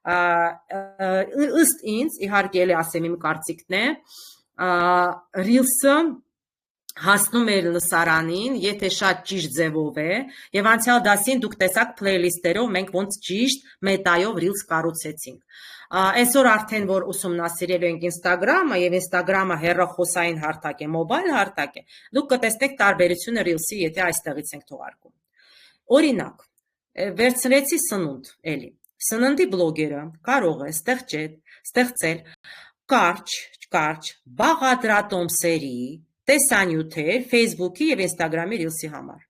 Ըստ ինձ, իհարկե էլի ասեմ իմ կարծիքն է, Reels-ը հասնում է լսարանին, եթե շատ ճիշտ ձևով է, եւ անցյալ դասին դուք տեսաք playlist-երով մենք ոնց ճիշտ մետայով Reels կառուցեցինք։ Այսօր արդեն որ ուսումնասիրելու ենք Instagram-ը եւ Instagram-ը հեռախոսային հարթակ է, մոբայլ հարթակ է, դուք կտեսնեք տարբերությունը Reels-ի, եթե այստեղից ենք թողարկում։ Օրինակ, վերցրեցի սնունդ, էլի։ Սննդի բլոգերը կարող է ստեղծել կարճ բաղադրատոմսերի տեսանյութեր Facebook-ի եւ Instagram-ի Reels-ի համար։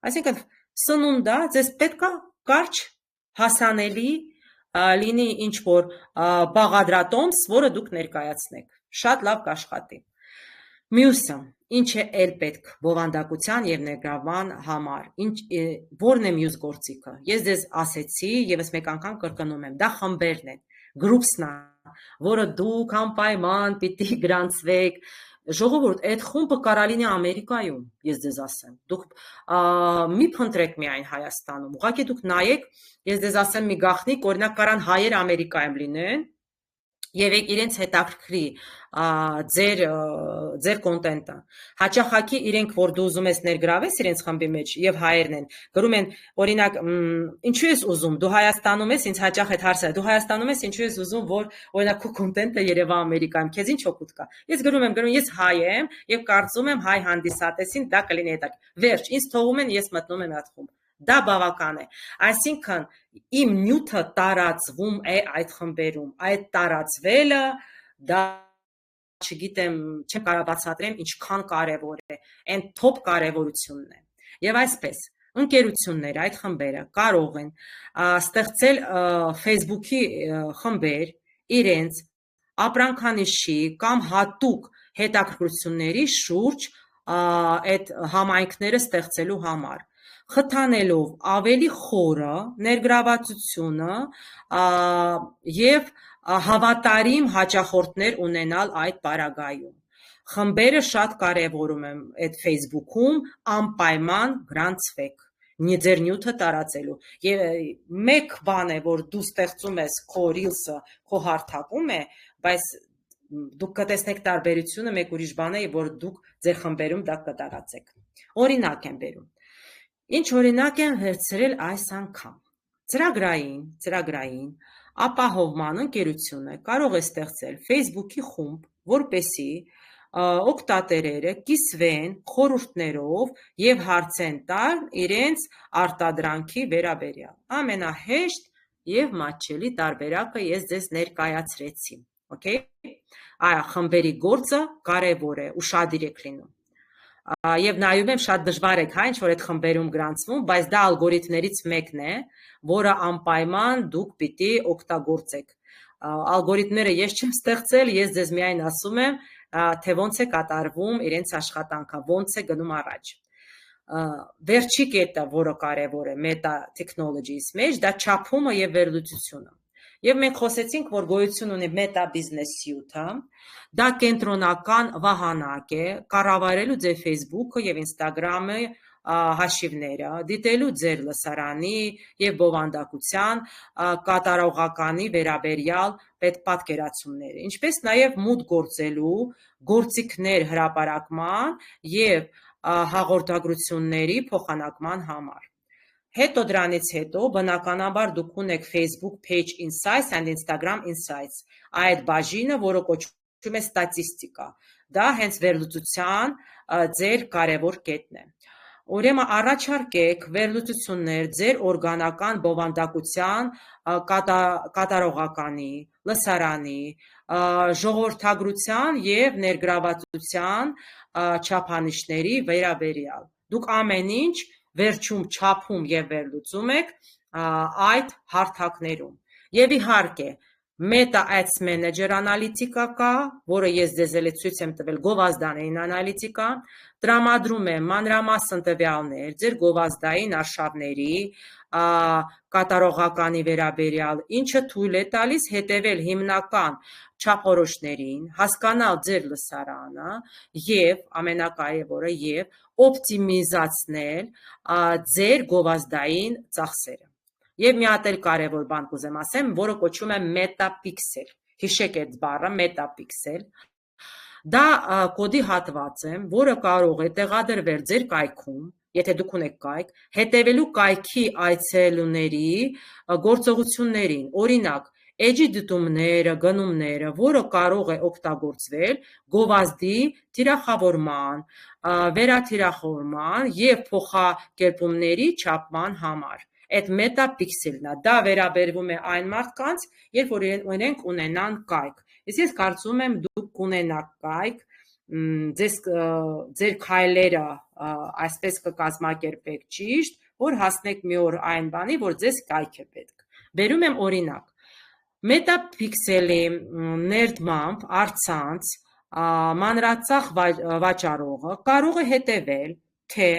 Այսինքն սնունդա ձեզ պետք է կարճ հասանելի լինի ինչ-որ բաղադրատոմս, որը դուք ներկայացնեք։ Շատ լավ կաշխատի։ Մյուսը, ինչ է էլ պետք բովանդակության եւ ներգրավման համար։ Որն է մյուս գործիքը։ Ես ձեզ ասեցի, եւս մեկ անգամ կրկնում եմ, դա խմբերն են, groups-ն է, որը դուք անպայման պիտի գրանցվեք։ Ժողովուրդ, այդ խումբը կարա լինի Ամերիկայում, ես ձեզ ասեմ։ Դուք մի փնտրեք միայն Հայաստանում։ Ուղղակի դուք նայեք, ես ձեզ ասեմ մի գաղտնիք, օրինակ կարան հայեր Ամերիկայում լինեն, եւ իրենց հետաքրքրի ձեր կոնտենտը։ Հաճախակի իրենք, որ դու ուզում ես ներգրավես իրենց խմբի մեջ եւ հայերն են, գրում են, օրինակ, ինչու ես ուզում, դու Հայաստանում ես, ինձ հաճախ այդ հարցը, դու Հայաստանում ես, ինչու ես ուզում, որ օրինակ քո կոնտենտը երևա Ամերիկայում, քեզ ինչ օգուտ կա։ Ես գրում եմ, ես հայ եմ եւ կարծում եմ հայ հանդիսատեսին դա կլինի հետակ։ Վերջ, ինձ թողում են, ես մտնում եմ այդ խումբ։ Դա բավական է։ Այսինքն իմ նյութը տարածվում է այդ խմբերում։ Այդ տարածվելը դա չգիտեմ, չեմ կարող բացատրեմ ինչքան կարևոր է, այն top կարևորությունն է։ Եվ այսպես, ընկերությունները, այդ խմբերը կարող են ստեղծել Facebook-ի խմբեր իրենց ապրանքանիշի կամ հատուկ հետաքրքրությունների շուրջ այդ համայնքները ստեղծելու համար, խթանելով ավելի խորը ներգրավվածությունը եւ հավատարիմ հաճախորդներ ունենալ այդ պարագայում։ Խմբերը շատ կարևորում եմ այդ Facebook-ում անպայման գրանցվեք ձեր նյութը տարածելու։ Եվ մեկ բան է, որ դու ստեղծում ես քո Reels-ը, քո հարթակում է, բայց դուք կտեսնեք տարբերությունը, մեկ ուրիշ բան է, որ դուք ձեր խմբերում դա կտարածեք։ Օրինակ եմ բերում։ Ինչ օրինակ եմ վերցրել այս անգամ։ Ծրագրային ապահովման ընկերությունը կարող է ստեղծել Facebook-ի խումբ, որպեսզի օգտատերերը կիսվեն խորհուրդներով եւ հարցեն տալ իրենց արտադրանքի վերաբերյալ։ Ամենահեշտ եւ մատչելի տարբերակը ես ձեզ ներկայացրեցի։ Okay? Այ խմբերի գործը կարևոր է, ուշադիր եք լինում։ Եվ նայում եմ շատ դժվար է, ինչ որ այդ խմբերում գրանցվում, բայց դա ալգորիթմներից մեկն է, որը անպայման դուք պիտի օգտագործեք։ Ալգորիթմները ես չեմ ստեղծել, ես ձեզ միայն ասում եմ, թե ոնց է կատարվում իրենց աշխատանքը, ոնց է գնում առաջ։ Վերջի կետը, որը կարևոր է Meta Technologies մեջ, դա չափումը եւ վերլուծությունը։ Եվ մենք խոսեցինք, որ գոյություն ունի Meta Business Suite-ը, դա կենտրոնական վահանակ է կառավարելու ձեր Facebook-ը եւ Instagram-ը հաշիվները, դիտելու ձեր լսարանի եւ բովանդակության կատարողականի վերաբերյալ պատկերացումները, ինչպես նաեւ մուտք գործելու գործիքներ հրապարակման եւ հաղորդագրությունների փոխանակման համար։ Հետո դրանից հետո բնականաբար դուք ունեք Facebook Page Insights and Instagram Insights, այդ բաժինը, որը կոչվում է ստատիստիկա, դա հենց վերլուծության ձեր կարևոր կետն է։ Ուրեմն առաջարկեք վերլուծություններ ձեր օրգանական բովանդակության կատարողականի, լսարանի, ժողովրդագրության եւ ներգրավվածության չափանիշների վերաբերյալ։ Դուք ամեն ինչ վերջում չափում եւ վերլուծում եք այդ հարթակներում։ Եվ իհարկե Meta Ads Manager անալիտիկա կա, որը ես ձեզ էլ ցույց եմ տվել գովազդային անալիտիկա, տրամադրում է մանրամասն տվյալներ ձեր գովազդային արշավների կատարողականի վերաբերյալ, ինչը թույլ է տալիս հետևել հիմնական չափորոշներին, հասկանալ ձեր լսարանը եւ ամենակարևորը եւ օպտիմիզացնել ձեր գովազդային ծախսերը։ Եվ մի հատ էլ կարևոր բան կուզեմ ասեմ, որը կոչվում է Metapixel։ Հիշեք այդ բառը Metapixel։ Դա կոդի հատված է, որը կարող է տեղադրվել ձեր կայքում, եթե դուք ունեք կայք, հետևելու կայքի այցելուների գործողություններին, օրինակ, էջի դիտումները, գնումները, որը կարող է օգտագործվել գովազդի թիրախավորման, վերաթիրախորման եւ փոխակերպումների չափման համար։ Այդ Metapixel-ն է, դա վերաբերվում է այն մարդկանց, երբ որ իրենք ունենան կայք։ Ես կարծում եմ դուք կունենաք կայք, ձեր քայլերը այսպես կկազմակերպեք ճիշտ, որ հասնեք մի օր այն բանի, որ ձեզ կայք է պետք։ Բերում եմ օրինակ։ Metapixel-ի ներդմամբ առցանց մանրածախ վաճառողը կարող է հետևել, թե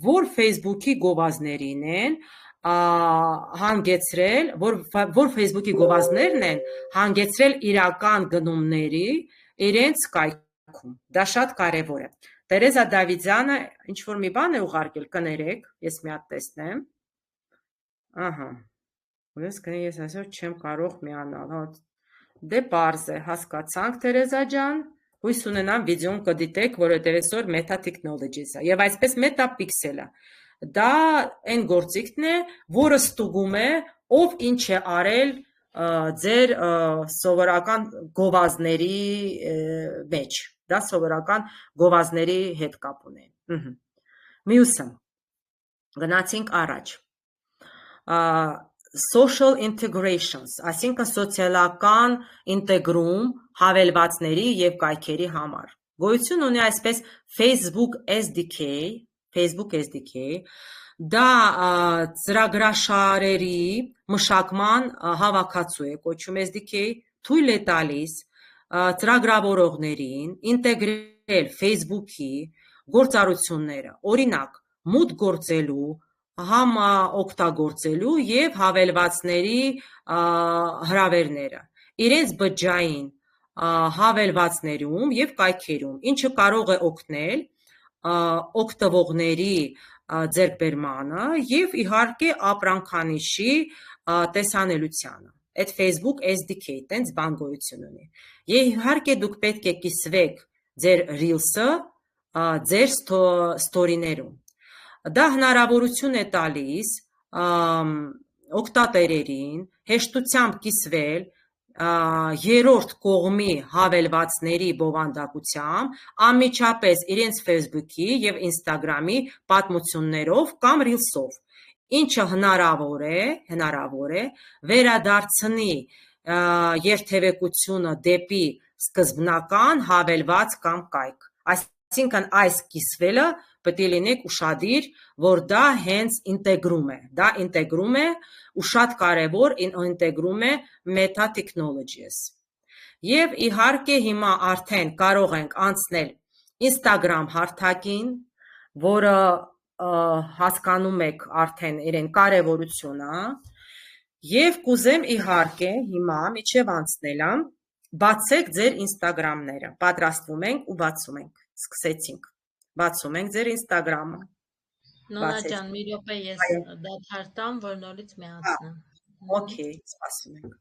որ Facebook-ի գովազդներին են հանգեցրել, որ Facebook-ի գովազդներն են հանգեցրել իրական գնումների իրենց կայքում։ Դա շատ կարևոր է։ Տերեզա Դավիթյանը ինչ որ մի բան է ուղարկել, կներեք, ես մի հատ տեսնեմ։ Ահա։ Ես այսօր չեմ կարող միանալ։ Դե պարզ է, հասկացանք Տերեզա ջան։ Հույս ունենամ վիդեոն կդիտեք, որովհետև այսօր Meta Technologies-ը եւ այսպես Metapixel-ը։ Դա այն գործիքն է, որը ստուգում է, ով ինչ է արել ձեր սովորական գովազդների մեջ։ Դա սովորական գովազդների հետ կապ ունի։ Մյուսը։ Գնացինք առաջ։ Social integrations, այսինքն սոցիալական ինտեգրում հավելվածների եւ կայքերի համար։ Գոյություն ունի այսպես Facebook SDK, դա ծրագրաշարերի մշակման հավաքածու է, կոչվում SDK, թույլ է տալիս ծրագրավորողներին ինտեգրել Facebook-ի գործառույթները, օրինակ, մուտք գործելու, համաօգտագործելու եւ հավելվածների հրավերները իրենց բջջային հավելվածներում եւ կայքերում, ինչը կարող է օգնել օգտվողների ձեռքբերմանը եւ իհարկե ապրանքանիշի տեսանելիությանը։ Այդ Facebook SDK տենց բան գոյություն ունի։ Եվ իհարկե դուք պետք է կիսվեք ձեր Reels-ը ձեր ստորիներում։ Դա հնարավորություն է տալիս օգտատերերին հեշտությամբ կիսվել երրորդ կողմի հավելվածների բովանդակությամբ, անմիջապես իրենց Facebook-ի եւ Instagram-ի պատմություններով կամ Reels-ով, ինչը հնարավոր է վերադարձնի երթևեկությունը դեպի սկզբնական հավելված կամ կայք։ Այսինքն այս կիսվելը պետք է լինեք ուշադիր, որ դա հենց ինտեգրում է, ու շատ կարևոր ինտեգրում է Meta Technologies։ Եվ իհարկե հիմա արդեն կարող ենք անցնել Instagram հարթակին, որը հասկանում եք արդեն իրեն կարևորությունը, եւ կուզեմ իհարկե հիմա միջև անցնելա բացեք ձեր Instagram-ները, պատրաստվում ենք ու բացում ենք, սկսեցինք, բացում ենք ձեր Instagram-ը։ Նոնա ջան, մի րոպե ես դադար տամ, որ նորից միացնեմ։ Okay, սպասում ենք։